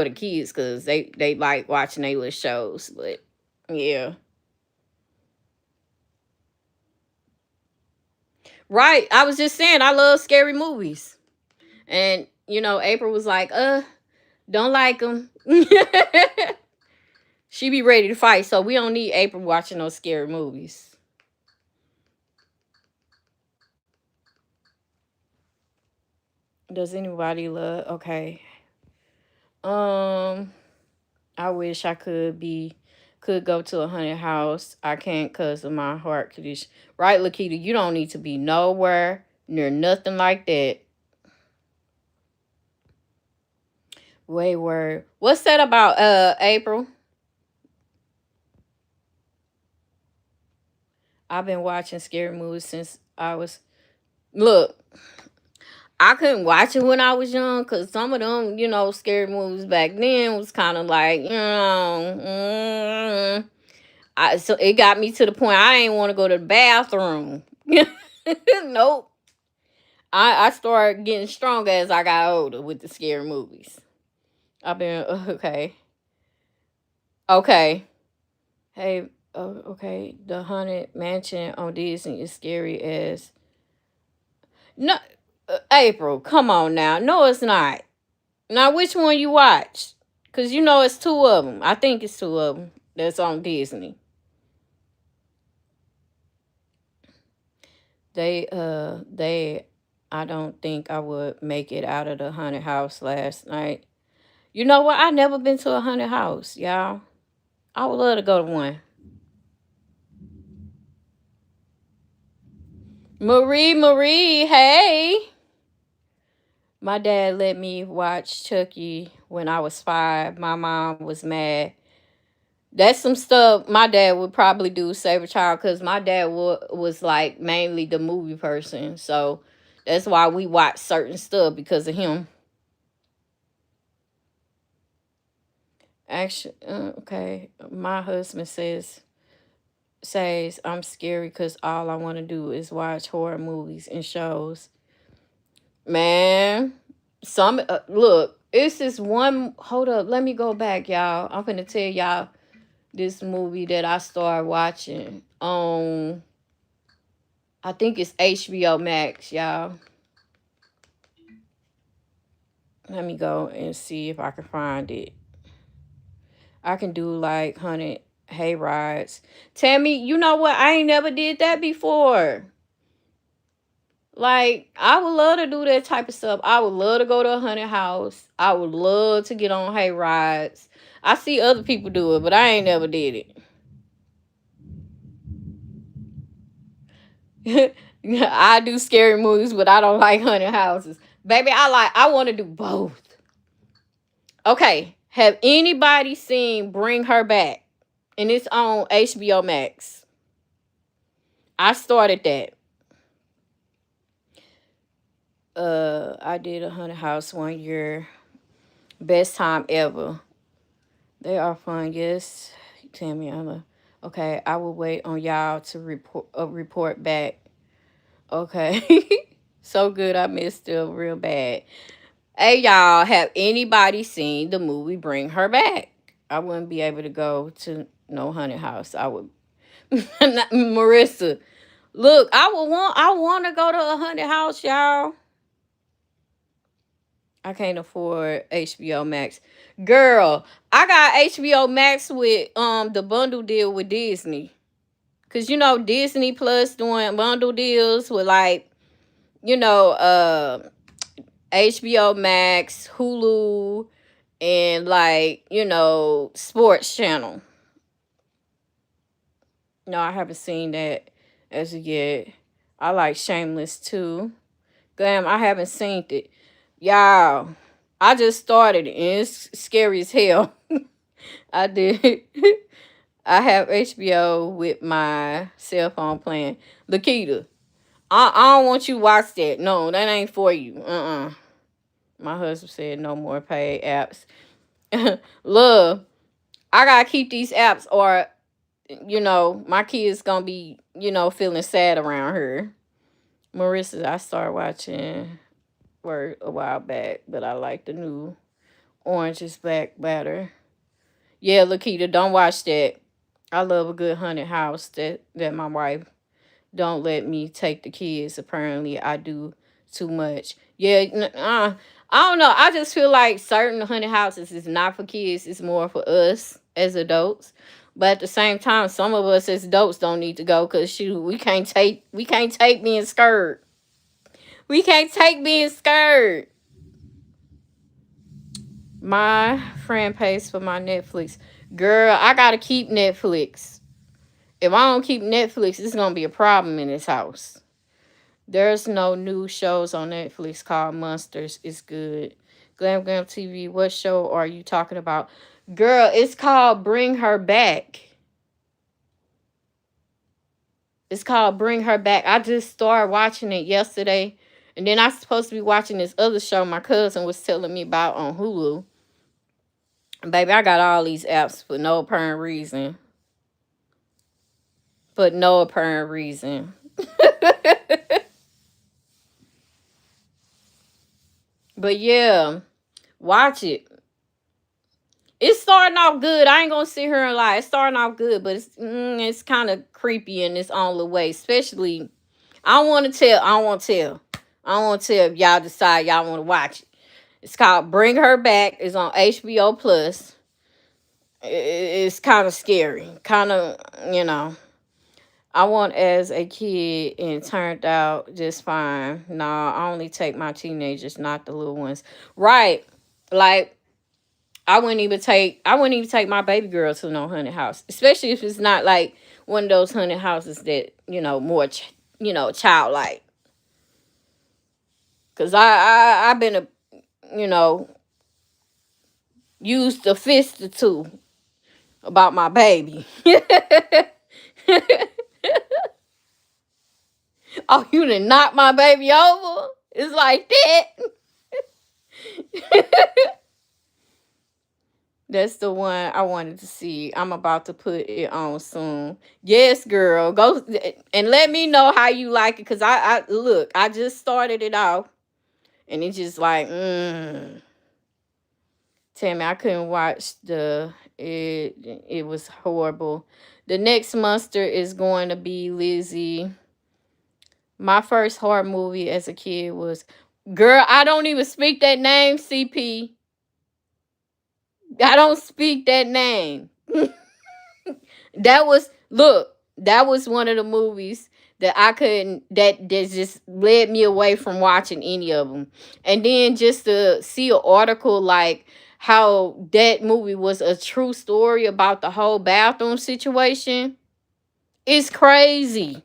the kids because they like watching their little shows. But yeah, right. I was just saying I love scary movies, and April was like, don't like them. She be ready to fight, so we don't need April watching those scary movies. Does anybody love? Okay. Um, I wish I could go to a haunted house. I can't cause of my heart condition. Right, Lakita? You don't need to be nowhere near nothing like that. Wayward. What's that about? April. I've been watching scary movies since I was. Look, I couldn't watch it when I was young because some of them, scary movies back then was kind of like, so it got me to the point I ain't want to go to the bathroom. Nope. I started getting stronger as I got older with the scary movies. I've been okay. Okay. Hey, okay. The Haunted Mansion on Disney is scary as no. April, come on now. No, it's not. Now, which one you watch? Cause it's two of them. I think it's two of them that's on Disney. They. I don't think I would make it out of the haunted house last night. You know what? I never been to a haunted house, y'all. I would love to go to one. Marie, hey. My dad let me watch Chucky when I was 5. My mom was mad. That's some stuff my dad would probably do, save a child, because my dad was like mainly the movie person. So that's why we watch certain stuff because of him. Actually, okay. My husband says I'm scary because all I want to do is watch horror movies and shows. Man, some look. It's this one. Hold up, let me go back, y'all. I'm gonna tell y'all this movie that I started watching on. I think it's HBO Max, y'all. Let me go and see if I can find it. I can do like 100 hay rides. Tammy, you know what? I ain't never did that before. Like, I would love to do that type of stuff. I would love to go to a haunted house. I would love to get on hay rides. I see other people do it, but I ain't never did it. I do scary movies, but I don't like haunted houses. Baby, I want to do both. Okay, have anybody seen Bring Her Back? And it's on HBO Max. I started that. I did a haunted house one year. Best time ever. They are fun, yes. Tammy, okay, I will wait on y'all to report back. Okay. So good, I missed it real bad. Hey, y'all, have anybody seen the movie Bring Her Back? I wouldn't be able to go to no haunted house. I would. Marissa, look, I want to go to a haunted house, y'all. I can't afford HBO Max. Girl, I got HBO Max with the bundle deal with Disney. Cause you know Disney Plus doing bundle deals with like, you know, HBO Max, Hulu, and like, you know, sports channel. No, I haven't seen that as of yet. I like Shameless too. Damn, I haven't seen it. Y'all, I just started it and it's scary as hell. I did. I have HBO with my cell phone playing. Lakita, I don't want you to watch that. No, that ain't for you. My husband said no more paid apps. Love, I gotta keep these apps or, you know, my kids gonna be, you know, feeling sad around her. Marissa, I started watching Word a while back, but I like the new Orange is Black better. Yeah, Lakita, don't watch that. I love a good haunted house that my wife don't let me take the kids. Apparently, I do too much. Yeah, I don't know. I just feel like certain haunted houses is not for kids. It's more for us as adults. But at the same time, some of us as adults don't need to go because shoot, we can't take being scared. We can't take being scared. My friend pays for my Netflix. Girl, I gotta keep Netflix. If I don't keep Netflix, it's gonna be a problem in this house. There's no new shows on Netflix called Monsters. It's good. Glamglamtv, what show are you talking about? Girl, it's called Bring Her Back. It's called Bring Her Back. I just started watching it yesterday. And then I'm supposed to be watching this other show my cousin was telling me about on Hulu. Baby, I got all these apps for no apparent reason. For no apparent reason. But yeah, watch it. It's starting off good. I ain't gonna sit here and lie. It's starting off good, but it's kind of creepy in its own little way. Especially, I don't want to tell. I don't want to tell. I don't want to tell if y'all decide y'all want to watch it. It's called Bring Her Back. It's on HBO Plus. It's kind of scary. Kind of, you know. I went as a kid and it turned out just fine. No, I only take my teenagers, not the little ones. Right. Like, I wouldn't even take my baby girl to no haunted house. Especially if it's not like one of those haunted houses that, you know, more childlike. Cause I've been you know, used a fist or two about my baby. Oh, you done knock my baby over? It's like that. That's the one I wanted to see. I'm about to put it on soon. Yes, girl. Go and let me know how you like it. Cause I look, I just started it off. And it's just like, Tammy, I couldn't watch it was horrible. The next monster is going to be Lizzie. My first horror movie as a kid was, girl, I don't even speak that name, CP. I don't speak that name. That was one of the movies that I couldn't, that just led me away from watching any of them. And then just to see an article like how that movie was a true story about the whole bathroom situation. It's crazy.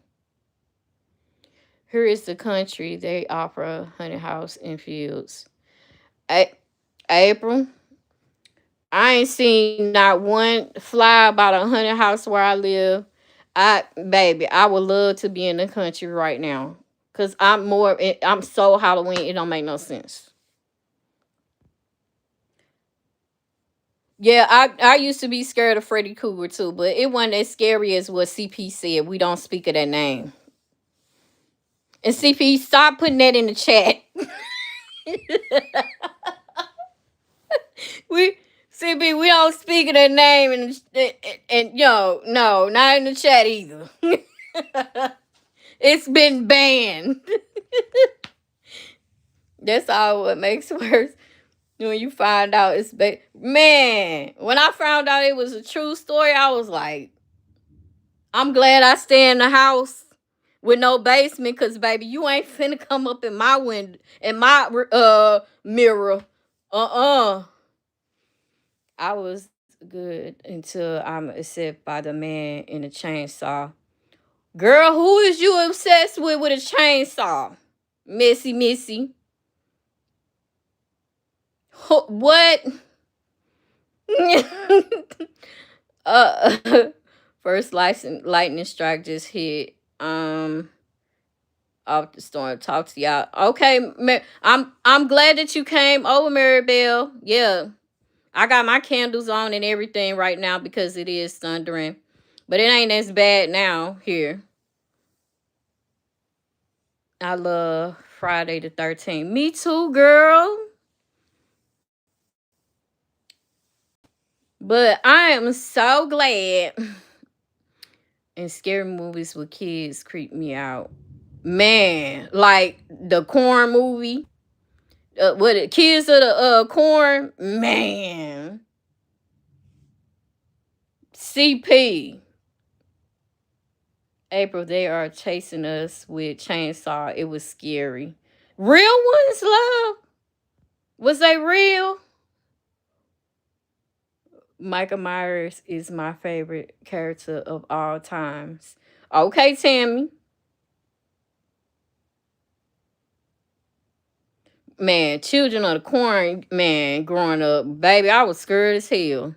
Here is the country. They offer a honey house in fields. April, I ain't seen not one fly about a honey house where I live. Baby, I would love to be in the country right now. Cause I'm so Halloween, it don't make no sense. Yeah, I used to be scared of Freddy Krueger too, but it wasn't as scary as what CP said. We don't speak of that name. And CP, stop putting that in the chat. we CP, we don't speak of that name, and yo, no, not in the chat either. It's been banned. That's all what makes it worse. When you find out man, when I found out it was a true story, I was like, I'm glad I stay in the house with no basement, cause baby, you ain't finna come up in my window, in my mirror. I was good until I'm accepted by the man in the chainsaw. Girl, who is you obsessed with a chainsaw? Missy. What? uh First lightning strike just hit off the storm. Talk to y'all. Okay, I'm glad that you came over, Maribel. Yeah. I got my candles on and everything right now because it is thundering. But it ain't as bad now here. I love Friday the 13th. Me too, girl. But I am so glad. And scary movies with kids creep me out. Man, like the Corn movie. What it Kids of the Corn? Man. CP. April, they are chasing us with chainsaw. It was scary. Real ones, love? Was they real? Michael Myers is my favorite character of all times. Okay, Tammy. Man, Children of the Corn, man, growing up, baby, I was scared as hell.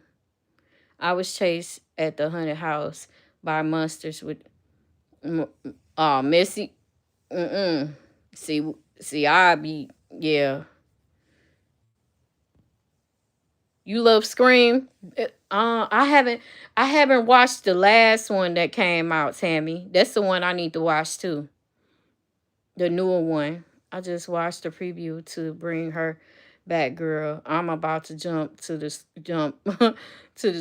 I was chased at the haunted house by monsters with, Missy. Mm-mm. I be, yeah. You love Scream? I haven't watched the last one that came out, Tammy. That's the one I need to watch too. The newer one. I just watched the preview to bring her back, girl. I'm about to jump to the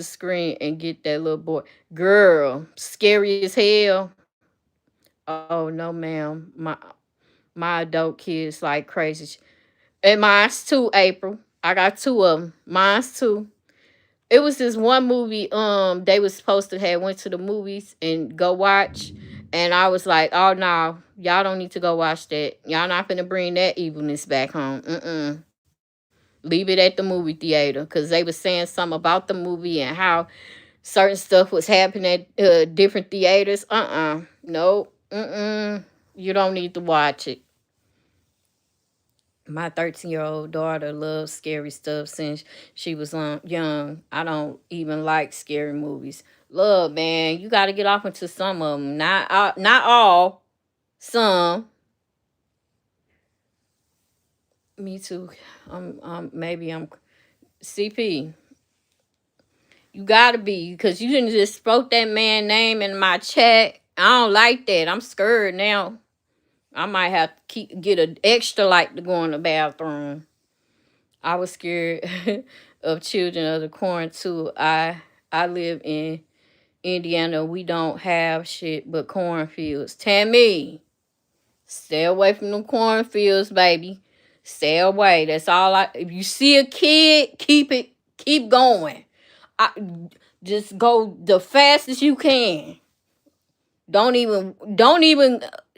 screen and get that little boy. Girl, scary as hell. Oh no, ma'am. My adult kids like crazy. And mine's too, April. I got two of them. Mine's too. It was this one movie they was supposed to have went to the movies and go watch, and I was like, oh no, y'all don't need to go watch that. Y'all not gonna bring that evilness back home. Leave it at the movie theater, because they was saying something about the movie and how certain stuff was happening at different theaters. No. You don't need to watch it. My 13-year-old daughter loves scary stuff since she was young. I don't even like scary movies. Love, man, you got to get off into some of them. Not all. Some. Me too. Maybe I'm CP. You gotta be, because you didn't just spoke that man name in my chat. I don't like that. I'm scared now. I might have to get an extra light to go in the bathroom. I was scared of Children of the Corn too. I live in Indiana. We don't have shit but cornfields. Tammy, stay away from the cornfields, baby. Stay away. That's all if you see a kid, keep going. I just go the fastest you can. Don't even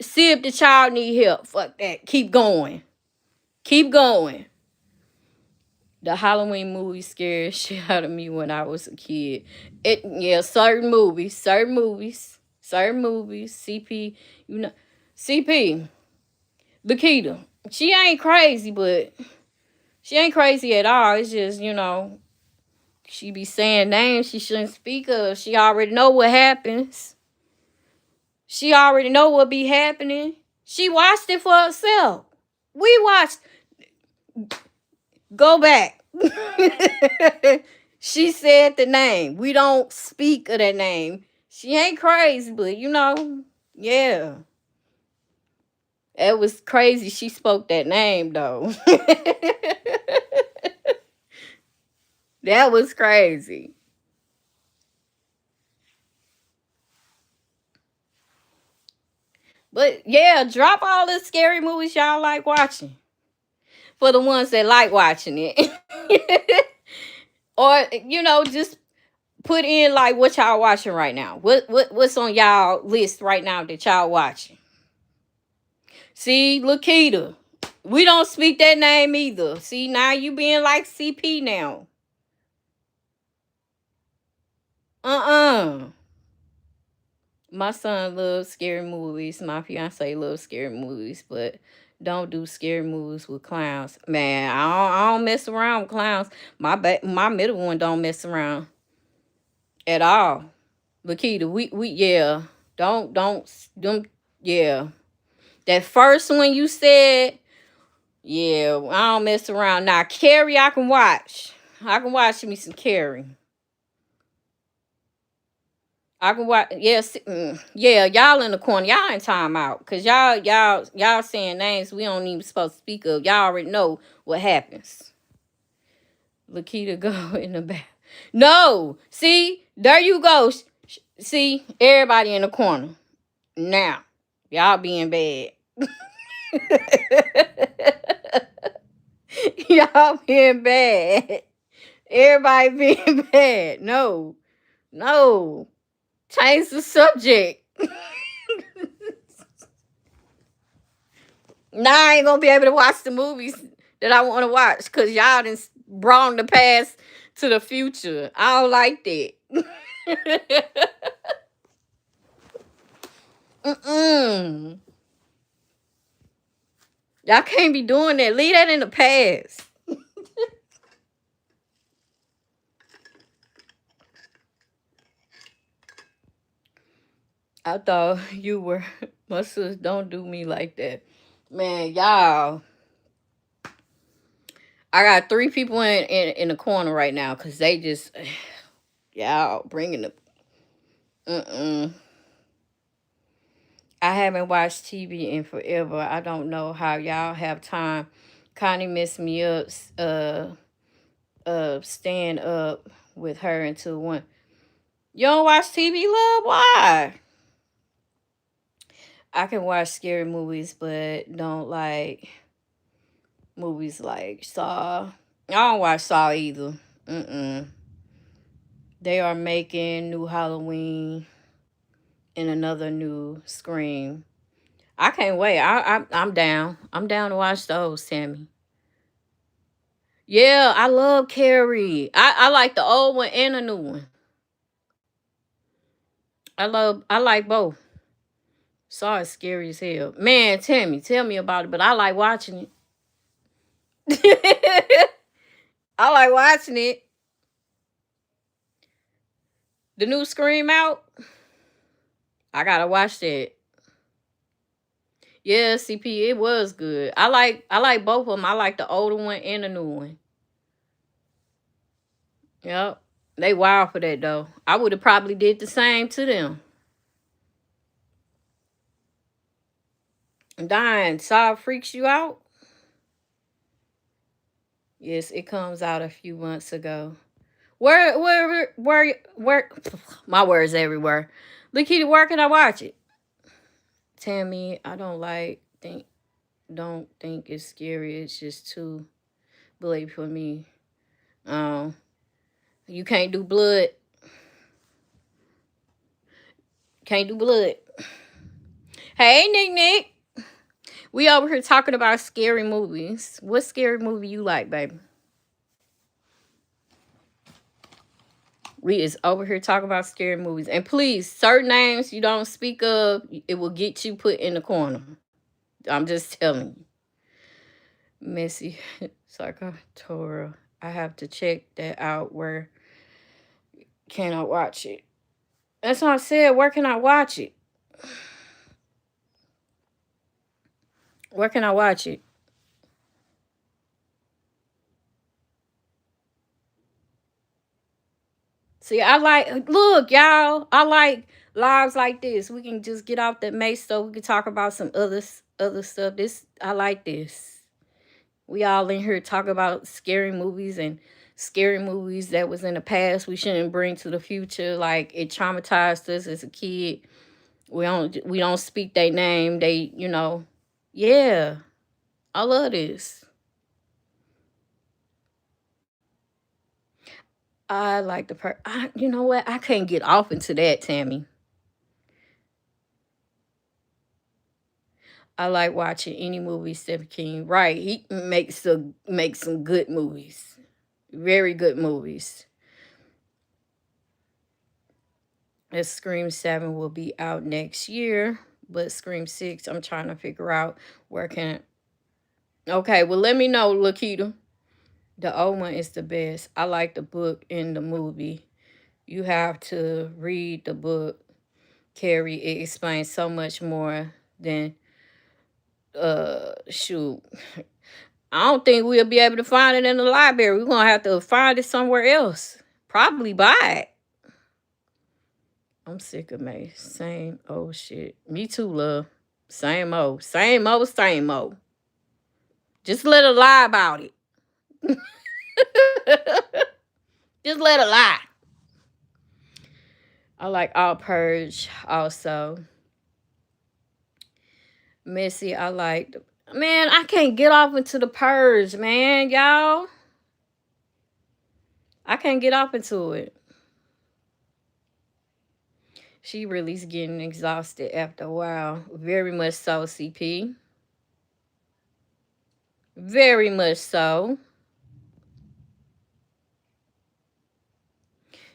see if the child need help. Fuck that. Keep going. Keep going. The Halloween movie scared shit out of me when I was a kid. Yeah, certain movies. CP, you know, CP, Lakita. She ain't crazy, but she ain't crazy at all. It's just, she be saying names she shouldn't speak of. She already know what happens. She already know what be happening. She watched it for herself. We watched. Go back. She said the name. We don't speak of that name. She ain't crazy, but yeah. It was crazy she spoke that name though. That was crazy. But yeah, drop all the scary movies y'all like watching. For the ones that like watching it. Or just put in like what y'all watching right now. What's on y'all list right now that y'all watching? See, Lakita. We don't speak that name either. See, now you being like CP now. Uh-uh. My son loves scary movies. My fiance loves scary movies, but don't do scary movies with clowns. Man, I don't mess around with clowns. My middle one don't mess around at all. Lakita, we yeah. Don't yeah. That first one you said, yeah, I don't mess around. Now Carrie, I can watch. I can watch me some Carrie. I can watch. Yes, yeah. Y'all in the corner. Y'all in timeout because y'all saying names we don't even supposed to speak of. Y'all already know what happens. Lakita, go in the back. No, see, there you go. See, everybody in the corner now. Y'all being bad. Y'all being bad. Everybody being bad. No, no. Change the subject. Now I ain't gonna be able to watch the movies that I want to watch because y'all done brought the past to the future. I don't like that. Mm-mm. Y'all can't be doing that. Leave that in the past. I thought you were my sis. Don't do me like that, man. Y'all, I got 3 people in the corner right now because they just y'all bringing the. Mm-mm. I haven't watched TV in forever. I don't know how y'all have time. Connie messed me up. Staying up with her until 1. You don't watch TV, love? Why? I can watch scary movies, but don't like movies like Saw. I don't watch Saw either. Mm-mm. They are making new Halloween and another new Scream. I can't wait. I'm down. I'm down to watch those, Tammy. Yeah, I love Carrie. I like the old one and the new one. I like both. Saw is scary as hell. Man, Tammy, tell me about it, but I like watching it. I like watching it. The new Scream out. I gotta watch that. Yeah, CP, it was good. I like both of them. I like the older one and the new one. Yep. They wild for that though. I would have probably did the same to them. Dying, Saw freaks you out? Yes, it comes out a few months ago. Where my words everywhere. Lakita, where can I watch it? Tammy, I don't think it's scary. It's just too bloody for me. Um, you can't do blood. Can't do blood. Hey, Nick. We over here talking about scary movies. What scary movie you like, baby? We is over here talking about scary movies. And please, certain names you don't speak of, it will get you put in the corner. I'm just telling you. Missy Sarkatora. I have to check that out. Where can I watch it? That's what I said. Where can I watch it? Where can I watch it? See, look, y'all, I like lives like this. We can just get off that mace so we can talk about some other stuff. I like this. We all in here talk about scary movies that was in the past we shouldn't bring to the future. Like it traumatized us as a kid. We don't speak their name. Yeah. I love this. I like you know what? I can't get off into that, Tammy. I like watching any movie Stephen King. Right. He makes some good movies. Very good movies. As Scream 7 will be out next year, but Scream 6, I'm trying to figure out where can. Okay, well, let me know, Lakita. The old one is the best. I like the book and the movie. You have to read the book, Carrie. It explains so much more than shoot. I don't think we'll be able to find it in the library. We're gonna have to find it somewhere else. Probably buy it. I'm sick of May. Same old shit. Me too, love. Same old. Same old, same old. Just let her lie about it. Just let her lie. I like All Purge also. Missy, I like. Man, I can't get off into the Purge, man, y'all. I can't get off into it. She really's getting exhausted after a while. Very much so, CP. Very much so.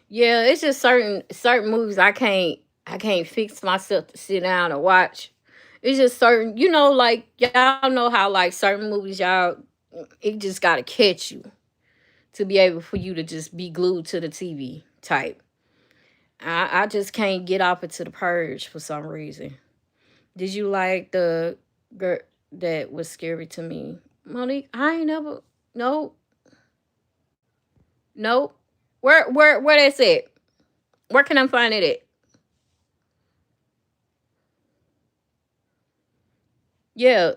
Yeah, it's just certain movies I can't fix myself to sit down and watch. It's just certain, like y'all know how like certain movies y'all it just gotta catch you to be able for you to just be glued to the TV type. I just can't get off into the Purge for some reason. Did you like the girl that was scary to me? Monique, I ain't never. Nope. Nope. Where that's at? Where can I find it at? Yeah.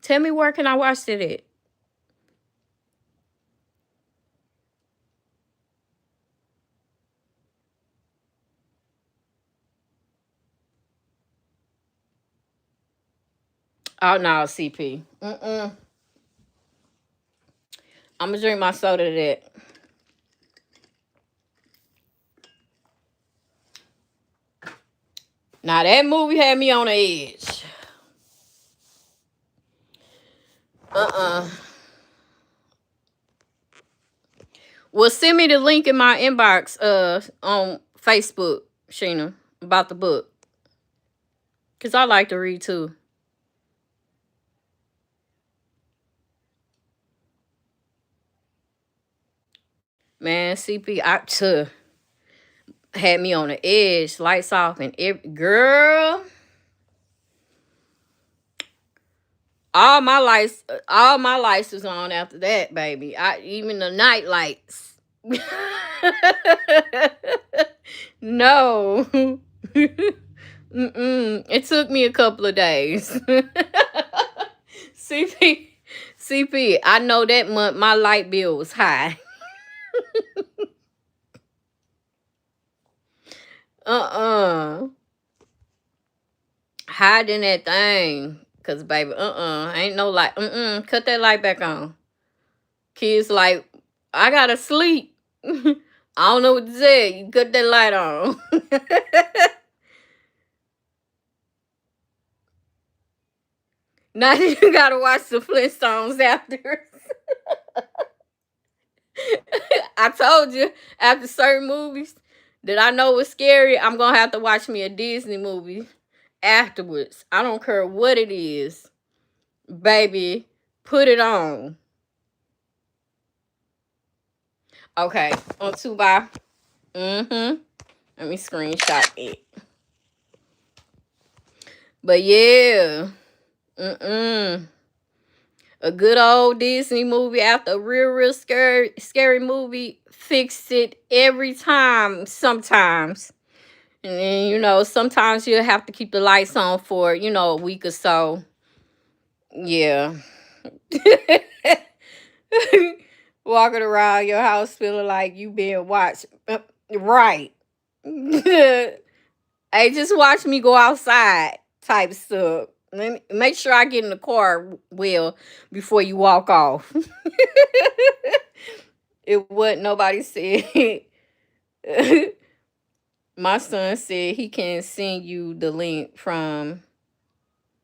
Tell me where can I watch it at? Oh no, CP. I'm gonna drink my soda to that. Now that movie had me on the edge. Well, send me the link in my inbox on Facebook, Sheena, about the book. Cause I like to read too. Man, CP had me on the edge, lights off, and every girl. All my lights was on after that, baby. Even the night lights. No. It took me a couple of days. CP, CP. I know that month my light bill was high. uh Hiding that thing. Cause baby, ain't no light. Cut that light back on. Kids like, I gotta sleep. I don't know what to say. You cut that light on. Now you gotta watch the Flintstones after. I told you, after certain movies, that I know was scary, I'm gonna have to watch me a Disney movie afterwards. I don't care what it is. Baby, put it on. Okay, on 2 by. Mm-hmm. Let me screenshot it. But yeah. Mm-mm. A good old Disney movie after a real scary movie fixed it every time sometimes. And then, sometimes you'll have to keep the lights on for, a week or so. Yeah. Walking around your house feeling like you being watched. Right. Hey, just watch me go outside type stuff. Let me make sure I get in the car well before you walk off. It what nobody said. My son said he can send you the link from.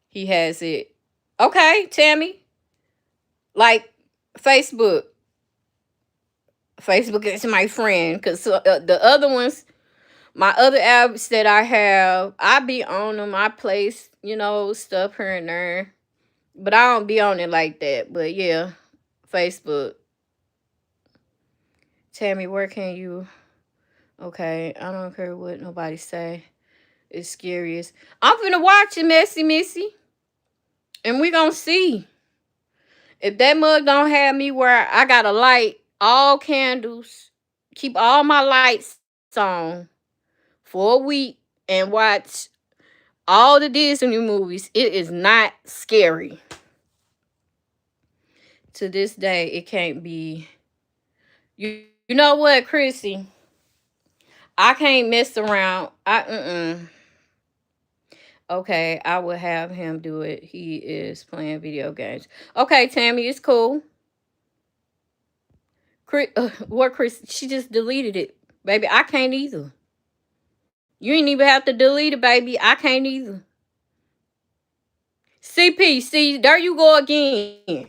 He has it. Okay, Tammy. Like Facebook. Facebook is my friend because the other ones, my other apps that I have, I be on them. I place, stuff here and there, but I don't be on it like that. But yeah, Facebook. Tammy, where can you? Okay, I don't care what nobody say. It's scary. I'm finna watch it, Messy Missy, and we gonna see if that mug don't have me where I gotta light all candles, keep all my lights on for a week, and watch all the Disney movies. It is not scary. To this day, it can't be. You know what, Chrissy? I can't mess around. Okay, I will have him do it. He is playing video games. Okay, Tammy, it's cool. What, Chris? She just deleted it, baby. I can't either. You ain't even have to delete it, baby. I can't either. CP, see, there you go again.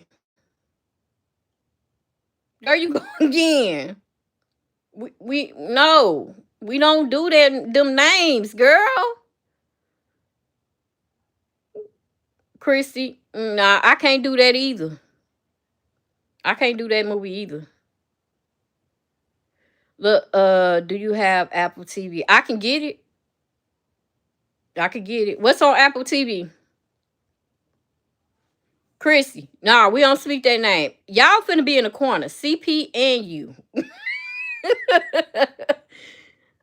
There you go again. We no, we don't do that. Them names, girl. Christy, nah, I can't do that either. I can't do that movie either. Look, do you have Apple TV? I can get it. I can get it. What's on Apple TV? Chrissy. Nah, we don't speak that name. Y'all finna be in the corner. CP and you.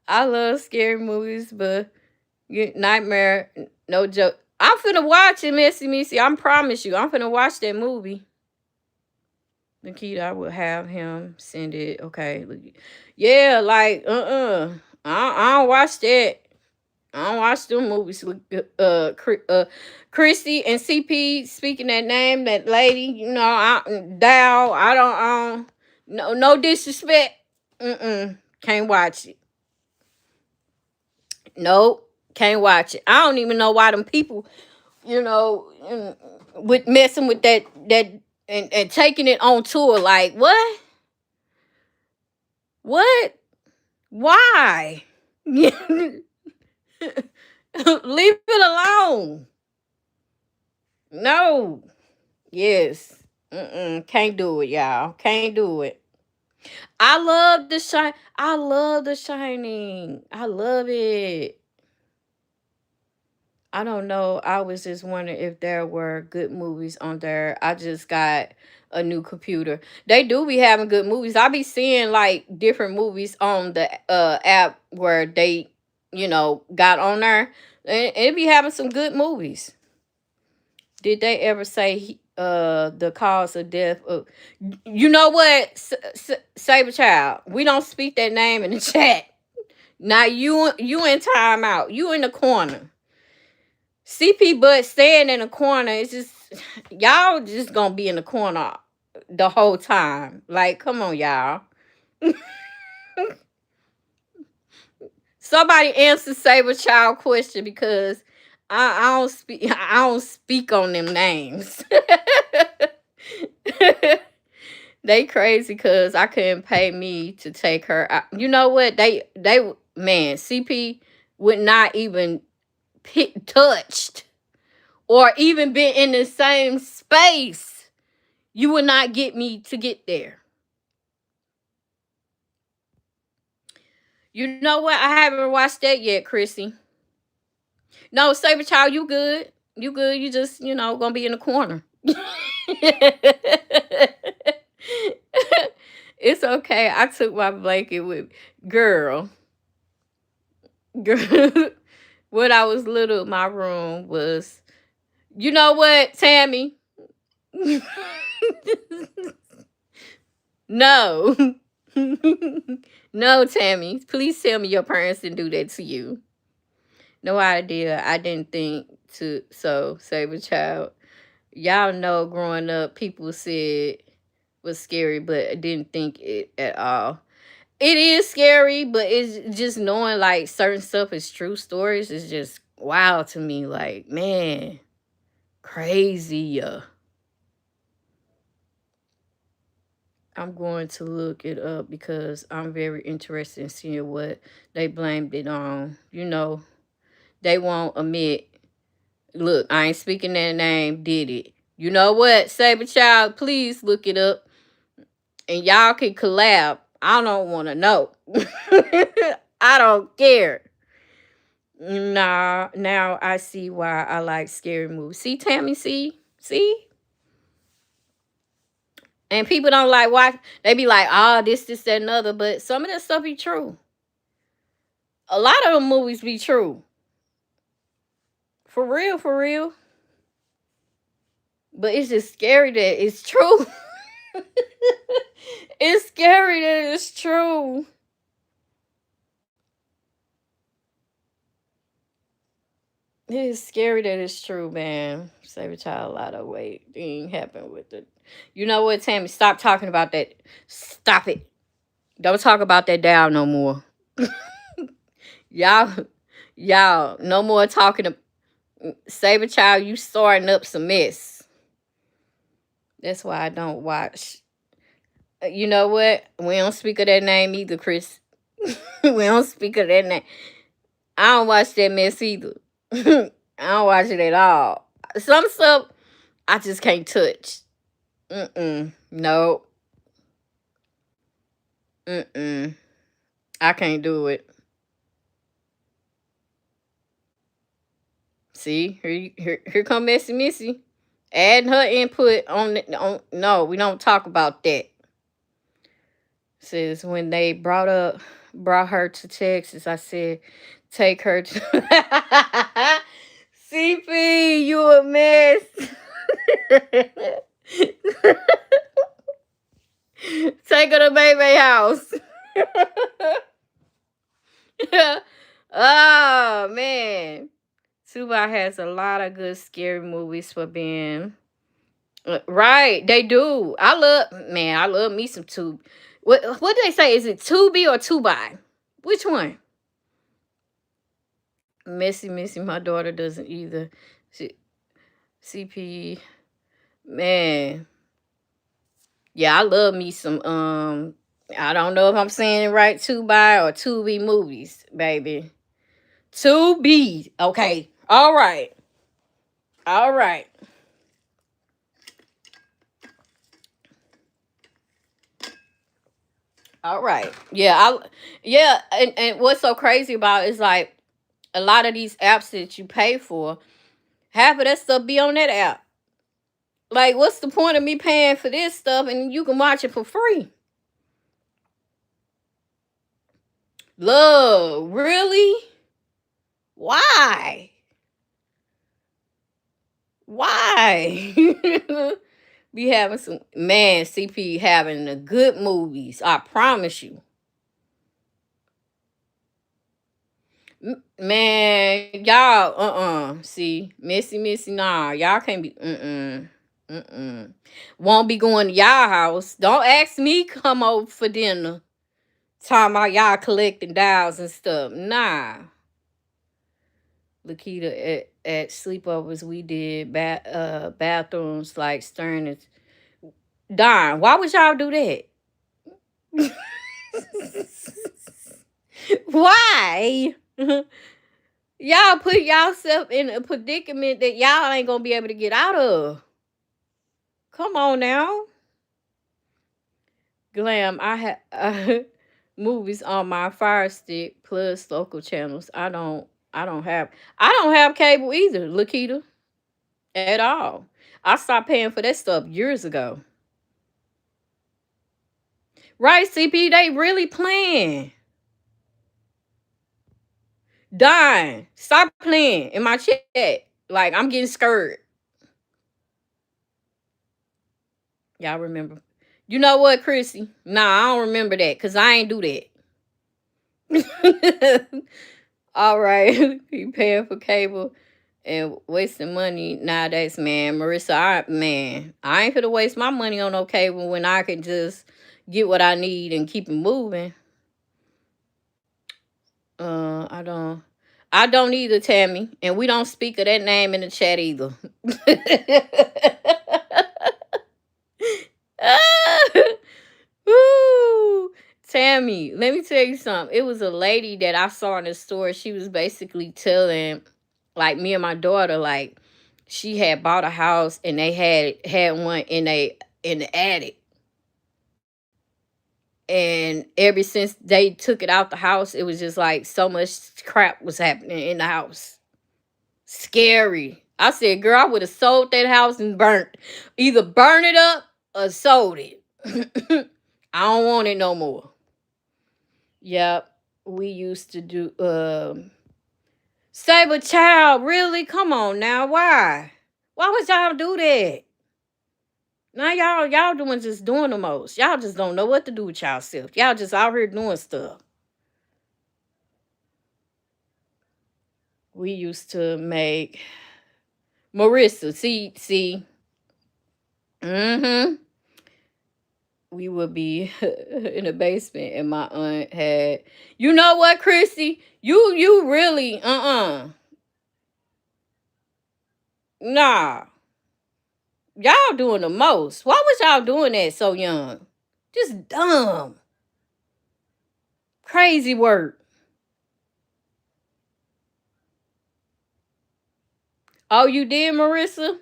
I love scary movies, but Nightmare, no joke. I'm finna watch it, Missy Missy. I promise you. I'm finna watch that movie. Nikita, I will have him send it. Okay. Yeah, like, I don't watch that. I don't watch them movies. Christy and CP speaking that name, that lady, Dow. I don't, no disrespect. Can't watch it. Nope, can't watch it. I don't even know why them people, with messing with that and taking it on tour. Like what? What? Why? Leave it alone. No. Yes. Can't do it, y'all. Can't do it. I love the shine. I love the Shining. I love it. I don't know. I was just wondering if there were good movies on there. I just got a new computer. They do be having good movies. I be seeing like different movies on the app where they, got on there. And it be having some good movies. Did they ever say the cause of death of, you know what, Saber Child? We don't speak that name in the chat. Now you in timeout. You in the corner. CP Butt staying in the corner. It's just y'all just gonna be in the corner the whole time. Like, come on, y'all. Somebody answer Saber Child question because I don't speak. I don't speak on them names. They crazy because I couldn't pay me to take her out. You know what? They man, CP would not even touched or even been in the same space. You would not get me to get there. You know what? I haven't watched that yet, Chrissy. No, Saber Child, you good. You good. You just, gonna be in the corner. It's okay. I took my blanket with girl. Girl. When I was little, my room was, you know what, Tammy? No. No, Tammy. Please tell me your parents didn't do that to you. No idea. I didn't think to. So, Saber Child. Y'all know growing up, people said was scary, but I didn't think it at all. It is scary, but it's just knowing like certain stuff is true stories is just wow to me. Like, man, crazy. I'm going to look it up because I'm very interested in seeing what they blamed it on. They won't admit, look, I ain't speaking that name, did it. You know what, Saber Child, please look it up. And y'all can collab. I don't want to know. I don't care. Nah, now I see why I like scary movies. See, Tammy, see? And people don't like watch. They be like, oh, this, that, and other. But some of that stuff be true. A lot of the movies be true. For real, for real. But it's just scary that it's true. It's scary that it's true. It is scary that it's true, man. Save a child a lot of weight. Thing happened with it. You know what, Tammy? Stop talking about that. Stop it. Don't talk about that down no more. y'all, no more talking to Save a Child. You starting up some mess. That's why I don't watch. You know what? We don't speak of that name either, Chris. We don't speak of that name. I don't watch that mess either. I don't watch it at all. Some stuff I just can't touch. No. I can't do it. See, here come Missy. Adding her input on no, we don't talk about that. Says when they brought her to Texas, I said, take her to CP, you a mess. Take her to Baby house. Oh man. Tuba has a lot of good scary movies for being right. They do. I love me some Tube. What do they say? Is it Tubi or Tubi? Which one? Missy, my daughter doesn't either. CP, man. Yeah, I love me some I don't know if I'm saying it right, Tubi or Tubi movies, baby. Tubi. Okay. All right. All right. All right. And what's so crazy about it is like a lot of these apps that you pay for, half of that stuff be on that app. Like, what's the point of me paying for this stuff and you can watch it for free? Love, really? Why? Why? Be having some man CP having the good movies. I promise you. Man, y'all, see, Missy, nah, y'all can't be, won't be going to y'all house. Don't ask me come over for dinner. Talking about y'all collecting dolls and stuff. Nah. Lakita, at sleepovers, we did bathrooms like Stern and Darn. Why would y'all do that? Why? Y'all put yourself in a predicament that y'all ain't gonna be able to get out of. Come on now. Glam, I have movies on my Fire Stick plus local channels. I don't have cable either, Lakita, at all. I stopped paying for that stuff years ago. Right, CP, they really playing. Dying. Stop playing in my chat. Like, I'm getting scared. Y'all remember? You know what, Chrissy? Nah, I don't remember that because I ain't do that. All right. You paying for cable and wasting money nowadays, man. Marissa, I ain't gonna waste my money on no cable when I can just get what I need and keep it moving. I don't either, Tammy. And we don't speak of that name in the chat either. Woo! Tammy, let me tell you something. It was a lady that I saw in the store. She was basically telling, like, me and my daughter, like, she had bought a house and they had one in the attic. And ever since they took it out the house, it was just like so much crap was happening in the house. Scary. I said, girl, I would have sold that house and either burn it up or sold it. I don't want it no more. Yep. We used to do save a child. Really? Come on now. Why? Why would y'all do that? Now y'all doing the most. Y'all just don't know what to do with y'allself. Y'all just out here doing stuff. We used to make Marissa. See. Mm-hmm. We would be in the basement and my aunt had, you know what, Chrissy? You really nah. Y'all doing the most. Why was y'all doing that so young? Just dumb. Crazy work. Oh, you did, Marissa?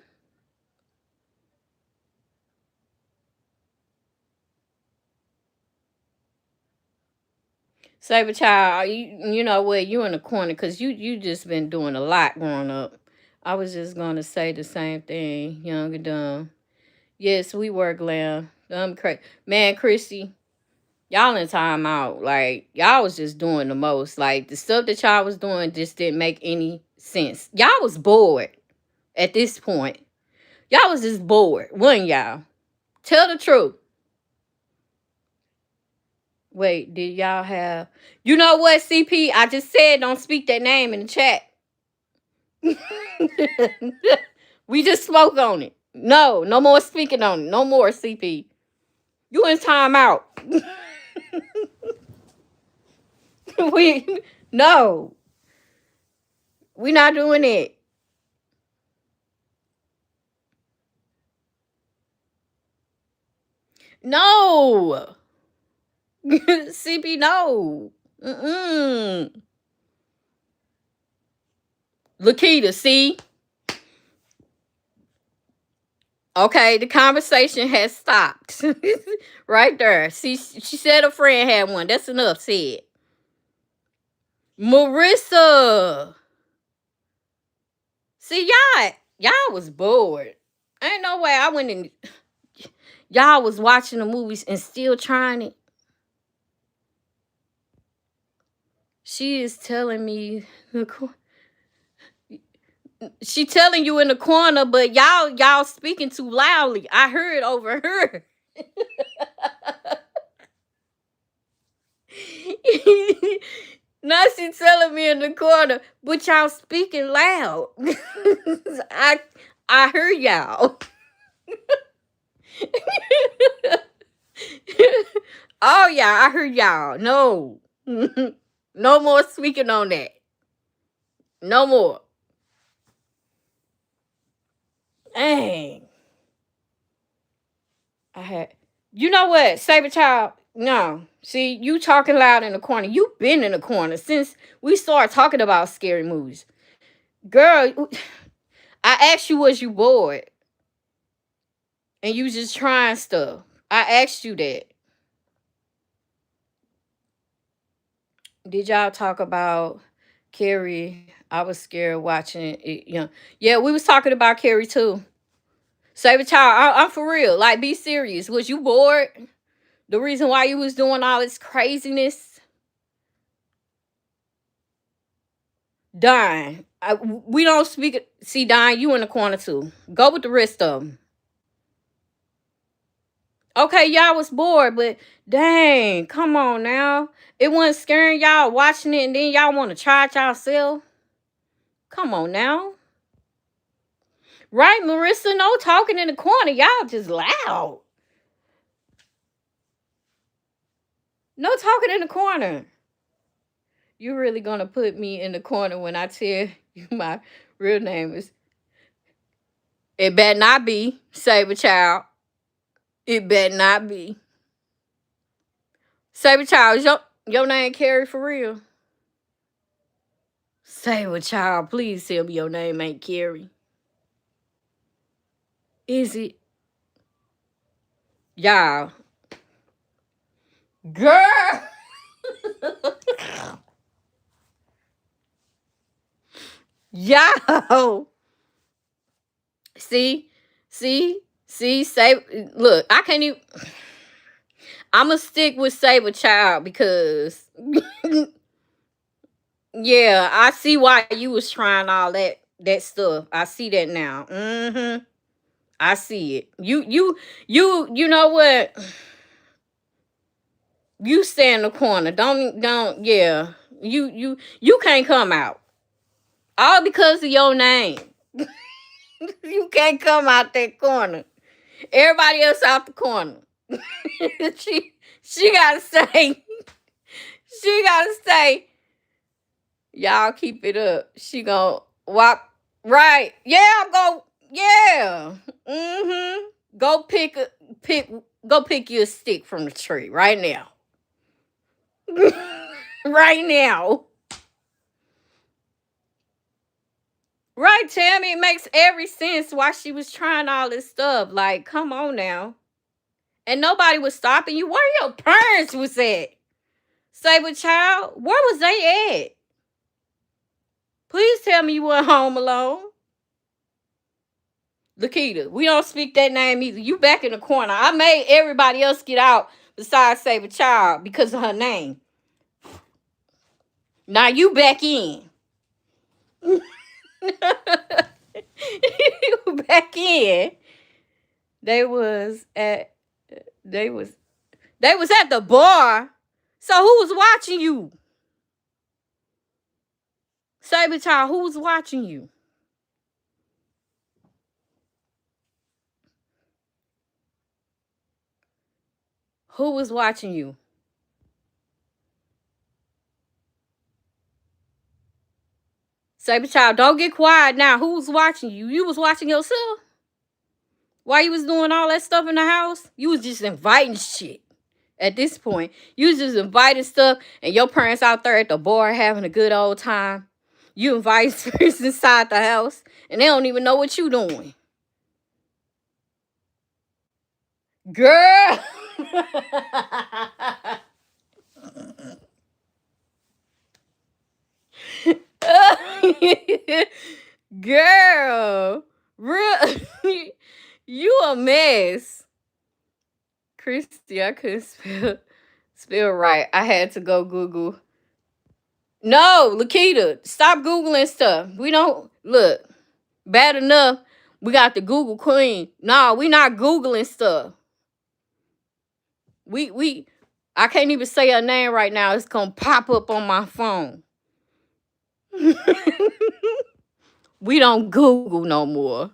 Saber child, you know what? You in the corner because you just been doing a lot growing up. I was just gonna say the same thing, young and dumb. Yes, we were glam. Dumb crazy. Man, Christy, y'all in time out. Like, y'all was just doing the most. Like, the stuff that y'all was doing just didn't make any sense. Y'all was bored at this point. Y'all was just bored, wasn't y'all? Tell the truth. Wait, did y'all have... You know what, CP? I just said don't speak that name in the chat. We just spoke on it. No more speaking on it. No more, CP. You in time out. we no. We not doing it. No. CP, no. Lakita, see? Okay, the conversation has stopped. Right there. See, she said a friend had one. That's enough said. Marissa. See, y'all was bored. Ain't no way I went in. Y'all was watching the movies and still trying it. She is telling me she telling you in the corner, but y'all speaking too loudly. I heard over her. Now she telling me in the corner, but y'all speaking loud. I heard y'all. Oh yeah, I heard y'all. No. No more speaking on that. No more. Dang. I had, you know what, Saber Child, No. See, you talking loud in the corner. You been in the corner since we started talking about scary movies. Girl, I asked you, was you bored? And you just trying stuff. I asked you that. Did y'all talk about Carrie? I was scared watching it. Yeah, we was talking about Carrie too. Save a child. I'm for real. Like, be serious. Was you bored? The reason why you was doing all this craziness? Dying. We don't speak. See, Dying, you in the corner too. Go with the rest of them. Okay, y'all was bored, but dang, come on now. It wasn't scaring y'all watching it, and then y'all want to charge yourself. Come on now. Right, Marissa? No talking in the corner. Y'all just loud. No talking in the corner. You really gonna put me in the corner when I tell you my real name is? It better not be Saber Child. It better not be Saber Child. Is your name Carrie for real? Saber Child, please tell me your name ain't Carrie. Is it? Y'all. Girl. Yo. See, say, look, I can't even. I'ma stick with Saber Child because yeah, I see why you was trying all that stuff. I see that now. I see it. You know what? You stay in the corner. Don't yeah. You can't come out. All because of your name. You can't come out that corner. Everybody else out the corner. she gotta stay. She gotta stay. Y'all keep it up. She gonna walk right. Yeah, go. Yeah. Go pick you a stick from the tree right now. Right now. Right, Tammy, it makes every sense why she was trying all this stuff. Like, come on now. And nobody was stopping you. Where your parents was at? Saber Child, where was they at? Please tell me you weren't home alone. Lakita, we don't speak that name either. You back in the corner. I made everybody else get out besides Saber Child because of her name. Now you back in. You back in. They was at the bar. So who was watching you? Saber Child, who was watching you? Who was watching you? Saber Child, don't get quiet now. Who was watching you? You was watching yourself? While you was doing all that stuff in the house? You was just inviting shit. At this point, you was just inviting stuff, and your parents out there at the bar having a good old time. You invite spirits inside the house, and they don't even know what you doing. Girl. Girl. Real. You a mess. Christy, I couldn't spell right. I had to go Google. No, Lakita, stop Googling stuff. We don't look bad enough. We got the Google Queen. No, we not Googling stuff. I can't even say her name right now. It's gonna pop up on my phone. We don't Google no more.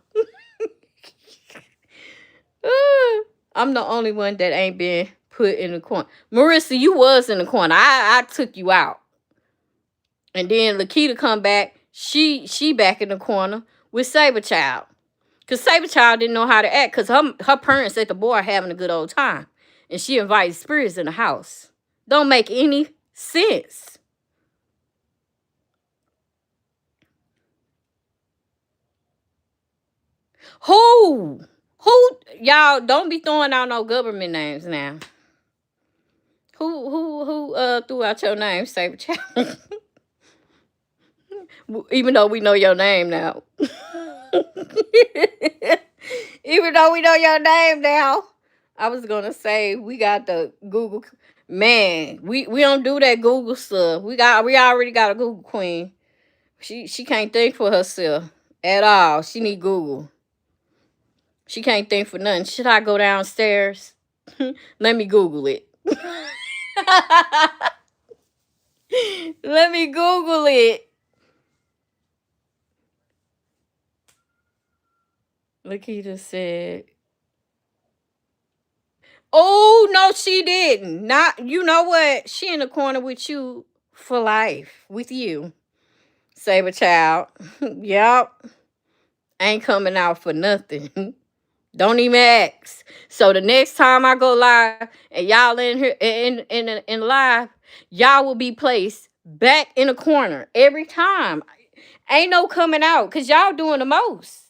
I'm the only one that ain't been put in the corner. Marissa, you was in the corner. I took you out. And then Lakita come back. She back in the corner with Saber Child. Because Saber Child didn't know how to act because her parents at the bar having a good old time. and she invites spirits in the house. Don't make any sense. Who? Who? Y'all don't be throwing out no government names now. Who threw out your name, Saber Child? Even though we know your name now. Even though we know your name now. I was gonna say we got the Google, man. We don't do that Google stuff. We already got a Google queen. She can't think for herself at all. She need Google. She can't think for nothing. Should I go downstairs? Let me Google it. Let me Google it. Lakita said, "Oh no, she didn't. Not you know what? She in the corner with you for life. With you, Saber Child. Yep, ain't coming out for nothing. Don't even ask. So the next time I go live and y'all in here in live, y'all will be placed back in the corner every time. Ain't no coming out because y'all doing the most.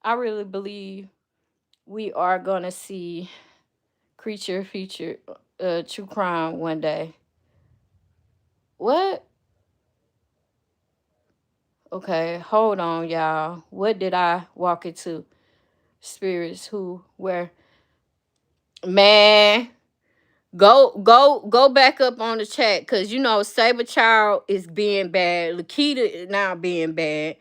I really believe we are gonna see creature feature true crime one day. What? Okay, hold on, y'all. What did I walk into? Spirits who where man. Go back up on the chat because you know Saber Child is being bad. Lakita is now being bad.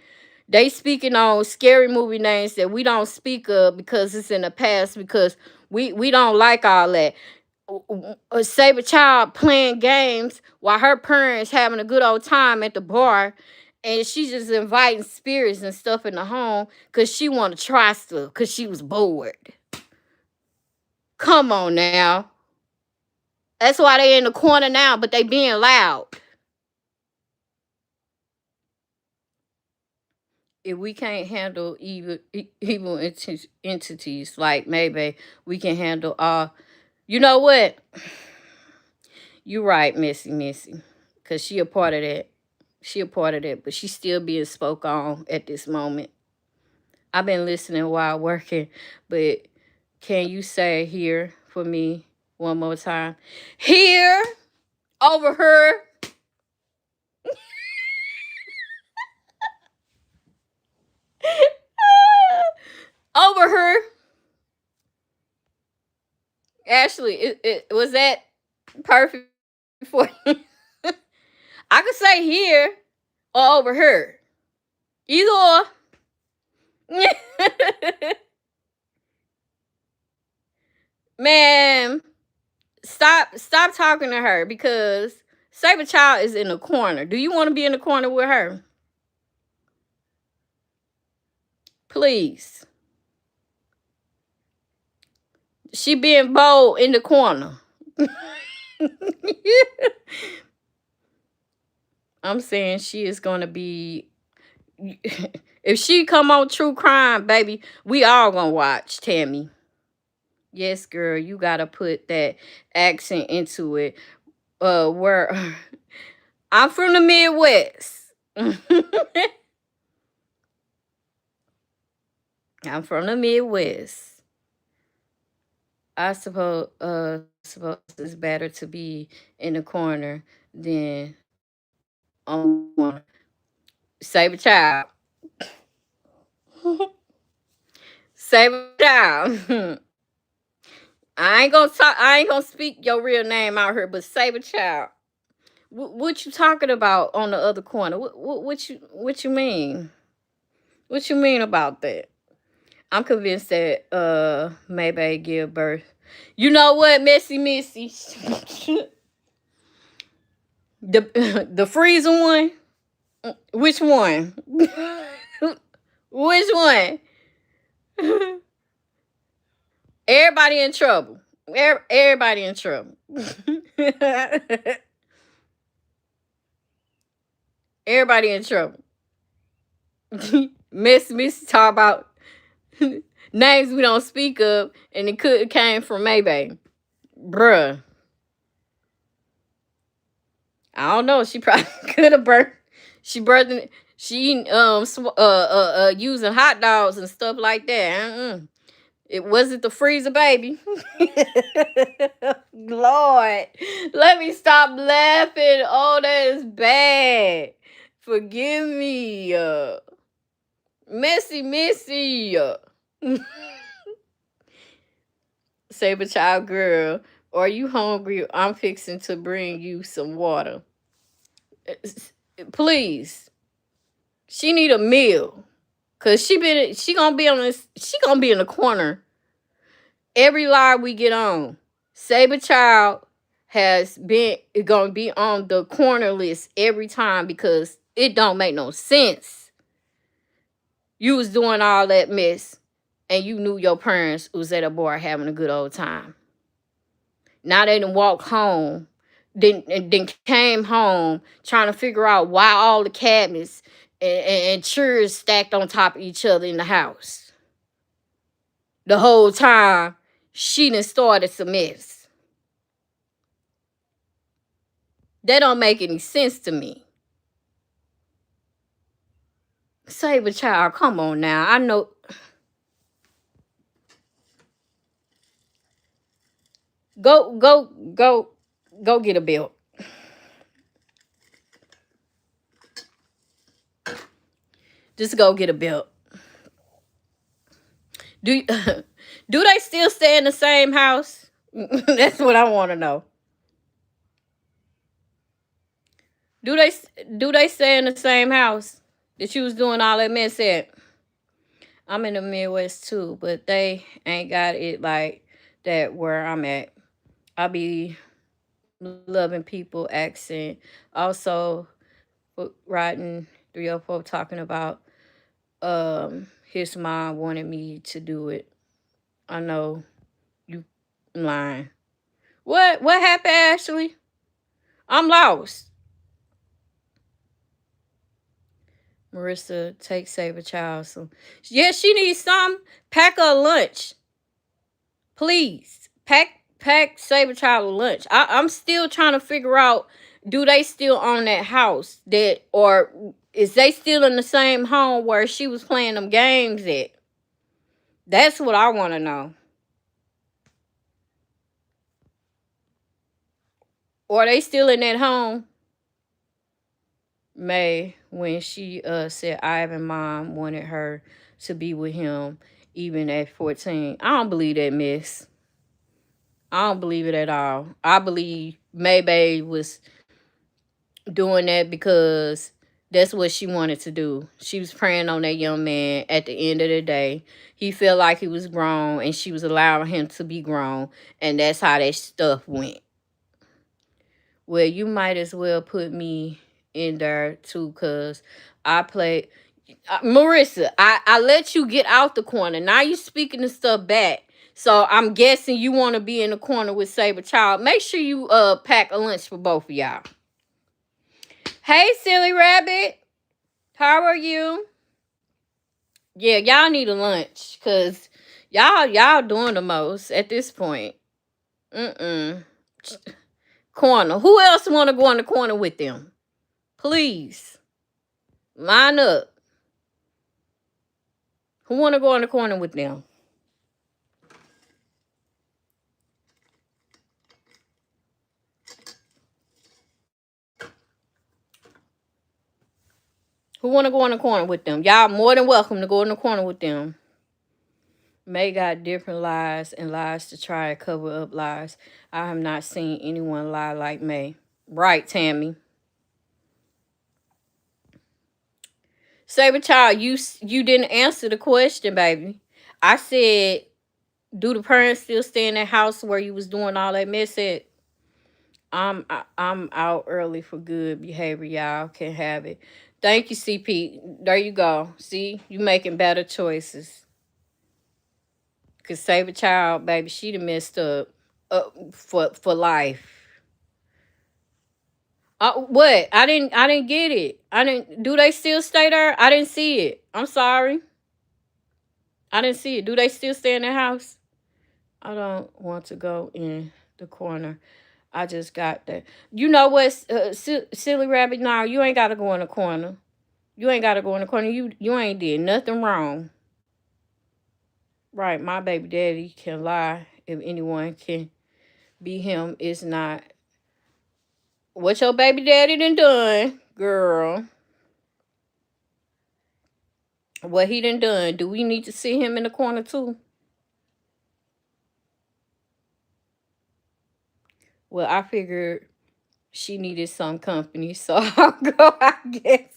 They speaking on scary movie names that we don't speak of because it's in the past because we don't like all that. A Saber Child playing games while her parents having a good old time at the bar, and she just inviting spirits and stuff in the home because she want to try stuff because she was bored. Come on now. That's why they in the corner now, but they being loud. If we can't handle evil entities, like maybe we can handle all. You know what? You right, Missy. Because she a part of that. She a part of that, but she still being spoke on at this moment. I've been listening while working, but can you say here for me one more time? Here, over her. Over her. Ashley, it was that perfect for you. I could say here or over her. Either or. Man, stop talking to her because Saber Child is in the corner. Do you want to be in the corner with her? Please. She being bold in the corner. I'm saying she is gonna be. If she come on True Crime, baby, we all gonna watch Tammy. Yes, girl, you gotta put that accent into it. Where I'm from the Midwest. I'm from the Midwest. I suppose it's better to be in the corner than on one. Save a child. Save a child. I ain't gonna speak your real name out here, but save a child. What you talking about on the other corner? What you mean? What you mean about that? I'm convinced that maybe give birth. You know what, Missy? The freezer one? Which one? Which one? Everybody in trouble. Everybody in trouble. Everybody in trouble. Miss talk about names we don't speak of, and it came from Maybe. Bruh. I don't know. She probably could have birthed. She birthing. She using hot dogs and stuff like that. It wasn't the freezer, baby. Lord, let me stop laughing. Oh, that is bad. Forgive me, Missy. Saber child girl, are you hungry? I'm fixing to bring you some water. Please. She need a meal. Cause she gonna be on this, she gonna be in the corner every live we get on. Saber child has been gonna be on the corner list every time because it don't make no sense. You was doing all that mess and you knew your parents was at a bar having a good old time. Now they done walk home, then came home trying to figure out why all the cabinets and chairs stacked on top of each other in the house. The whole time she done started some mess. That don't make any sense to me. Saber child, come on now. I know. Go get a belt. Just go get a belt. Do do they still stay in the same house? That's what I want to know. Do they stay in the same house that you was doing all that mess at? I'm in the Midwest too, but they ain't got it like that where I'm at. I be loving people accent. Also, writing 304 talking about his mom wanted me to do it. I know you lying. What happened, Ashley? I'm lost. Marissa, take Saber Child. So yeah, she needs some. Pack her lunch. Please. Pack Saber Child a lunch. I'm still trying to figure out, do they still own that house? That, or is they still in the same home where she was playing them games at? That's what I want to know. Or are they still in that home? May, when she said Ivan mom wanted her to be with him even at 14. I don't believe that, miss. I don't believe it at all. I believe May was doing that because that's what she wanted to do. She was preying on that young man. At the end of the day, he felt like he was grown and she was allowing him to be grown, and that's how that stuff went. Well, you might as well put me in there too, because I played. Marissa, I let you get out the corner. Now you speaking the stuff back. So I'm guessing you want to be in the corner with Saber Child. Make sure you pack a lunch for both of y'all. Hey, silly rabbit. How are you? Yeah, y'all need a lunch. Cause y'all doing the most at this point. Corner. Who else want to go in the corner with them? Please. Line up. Who want to go in the corner with them? Who want to go in the corner with them? Y'all more than welcome to go in the corner with them. May got different lies and lies to try to cover up lies. I have not seen anyone lie like May. Right, Tammy. Saber Child, you didn't answer the question, baby. I said, do the parents still stay in that house where you was doing all that mess at? I'm out early for good behavior. Y'all can have it. Thank you, CP. There you go. See, you making better choices. Cause Saber Child, baby, she done messed up for life. What? I didn't get it. I didn't. Do they still stay there? I didn't see it. I'm sorry. I didn't see it. Do they still stay in the house? I don't want to go in The corner. I just got that. You know what, silly rabbit? Now you ain't gotta go in the corner. You ain't gotta go in the corner. You ain't did nothing wrong. Right, my baby daddy can lie if anyone can be him. It's not what your baby daddy done, girl. What he done. Do we need to see him in the corner too? Well, I figured she needed some company, so I'll go, I guess.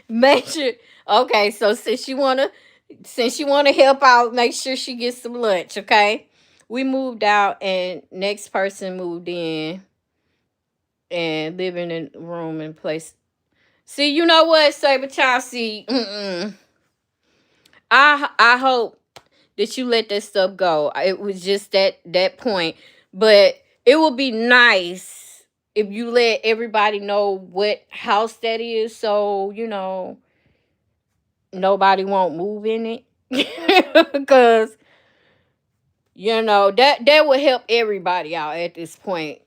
Make sure. Okay, so since you wanna help out, make sure she gets some lunch. Okay, we moved out, and next person moved in and living in room and place. See, you know what, Saber Child? See, I hope that you let that stuff go. It was just that point, but it would be nice if you let everybody know what house that is, so nobody won't move in it, because that would help everybody out at this point.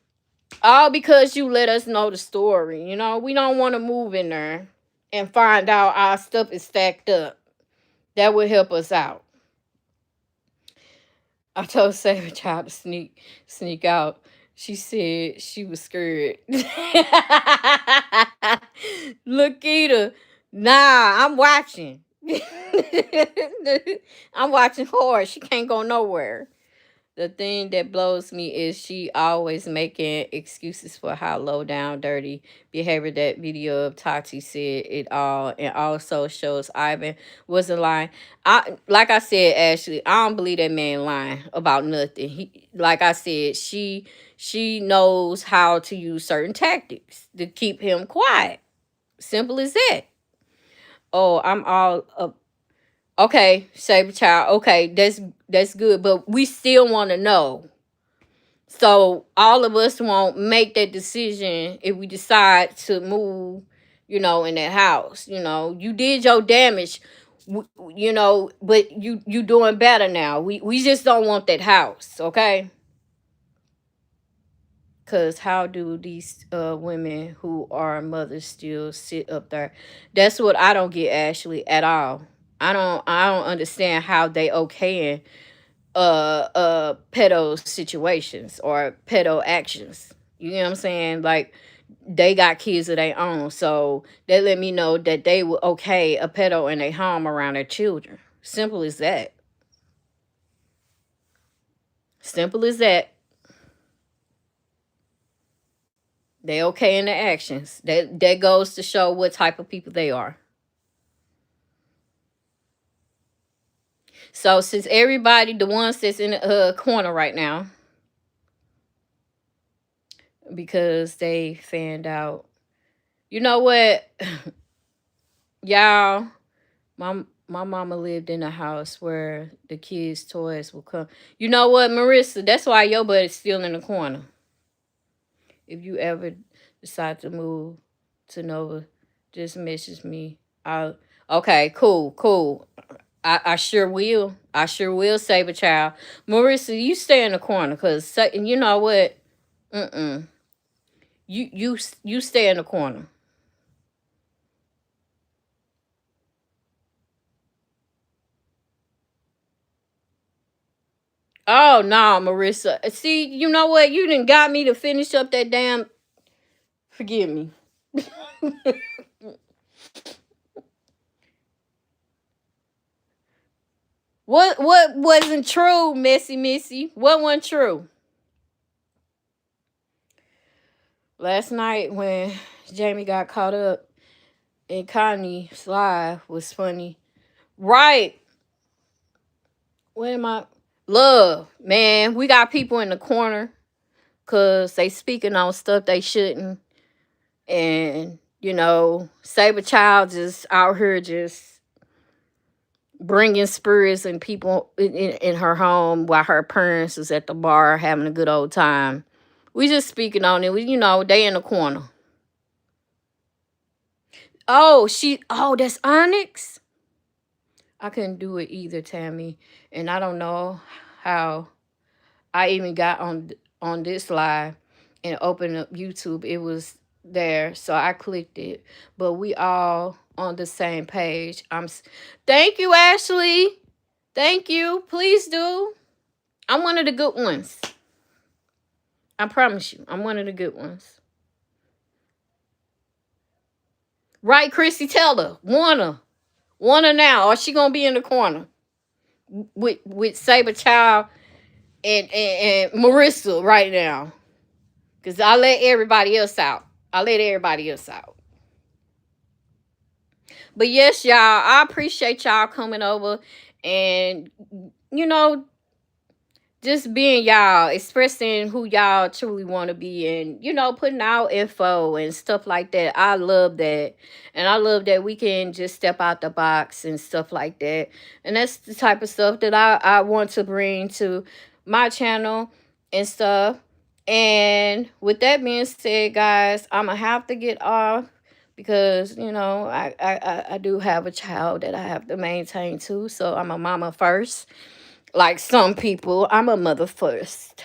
All because you let us know the story. We don't want to move in there and find out our stuff is stacked up. That would help us out. I told Savage Child to sneak out. She said she was scared. Lakita, nah, I'm watching. I'm watching horror. She can't go nowhere. The thing that blows me is she always making excuses for how low down, dirty behavior that video of Tati said it all, and also shows Ivan wasn't lying. Like I said, Ashley, I don't believe that man lying about nothing. Like I said, she knows how to use certain tactics to keep him quiet. Simple as that. Oh, I'm all up. Okay, Saber Child. Okay, that's good, but we still want to know. So all of us won't make that decision if we decide to move, in that house. You did your damage, but you doing better now. We just don't want that house, okay? Cause how do these women who are mothers still sit up there? That's what I don't get, Ashley, at all. I don't understand how they okay pedo situations or pedo actions. You know what I'm saying? Like, they got kids of their own, so they let me know that they will okay a pedo in their home around their children. Simple as that. Simple as that. They okay in their actions. That goes to show what type of people they are. So since everybody, the ones that's in the corner right now, because they fanned out, you know what, y'all, my mama lived in a house where the kids' toys will come. You know what, Marissa? That's why your butt is still in the corner. If you ever decide to move to Nova, just message me. Okay, cool. I sure will. I sure will, Saber Child. Marissa, you stay in the corner, cause you know what? You stay in the corner. Oh no, Marissa. See, you know what? You didn't got me to finish up that damn. Forgive me. What wasn't true, Messy Missy? What wasn't true? Last night when Jamie got caught up in Kanye's live was funny. Right. What am I? Love, man. We got people in the corner because they speaking on stuff they shouldn't. And, Saber Child just out here just bringing spirits and people in her home while her parents was at the bar having a good old time. We just speaking on it. They in the corner. Oh, that's Onyx? I couldn't do it either, Tammy. And I don't know how I even got on this live and opened up YouTube. It was there, so I clicked it. But we all on the same page. Thank you, Ashley. Thank you. Please do. I'm one of the good ones. I promise you, I'm one of the good ones. Right, Chrissy Taylor? Wanna now, or she gonna be in the corner with Saber Child and Marissa right now. Cause I let everybody else out. But yes, y'all, I appreciate y'all coming over and you know, just being y'all, expressing who y'all truly want to be, and putting out info and stuff like that. I love that. And I love that we can just step out the box and stuff like that. And that's the type of stuff that I want to bring to my channel and stuff. And with that being said, guys, I'm gonna have to get off because I do have a child that I have to maintain too. So I'm a mama first. Like some people, I'm a mother first.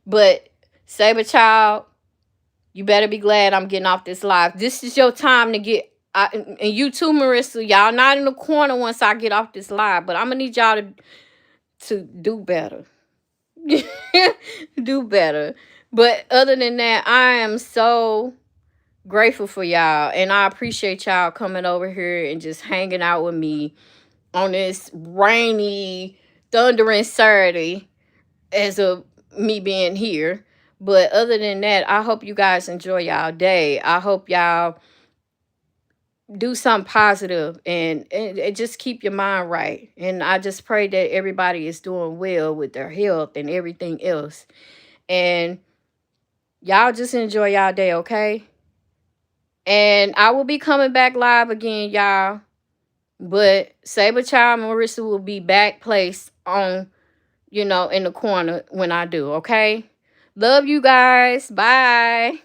But Saber Child, you better be glad I'm getting off this live. This is your time to get, and you too, Marissa. Y'all not in the corner once I get off this live. But I'm going to need y'all to do better. Do better. But other than that, I am so grateful for y'all. And I appreciate y'all coming over here and just hanging out with me on this rainy, thundering Saturday as of me being here. But other than that, I hope you guys enjoy y'all day. I hope y'all do something positive and just keep your mind right. And I just pray that everybody is doing well with their health and everything else. And y'all just enjoy y'all day, okay? And I will be coming back live again, y'all. But Saber Child and Marissa will be back placed on, in the corner when I do, okay? Love you guys. Bye.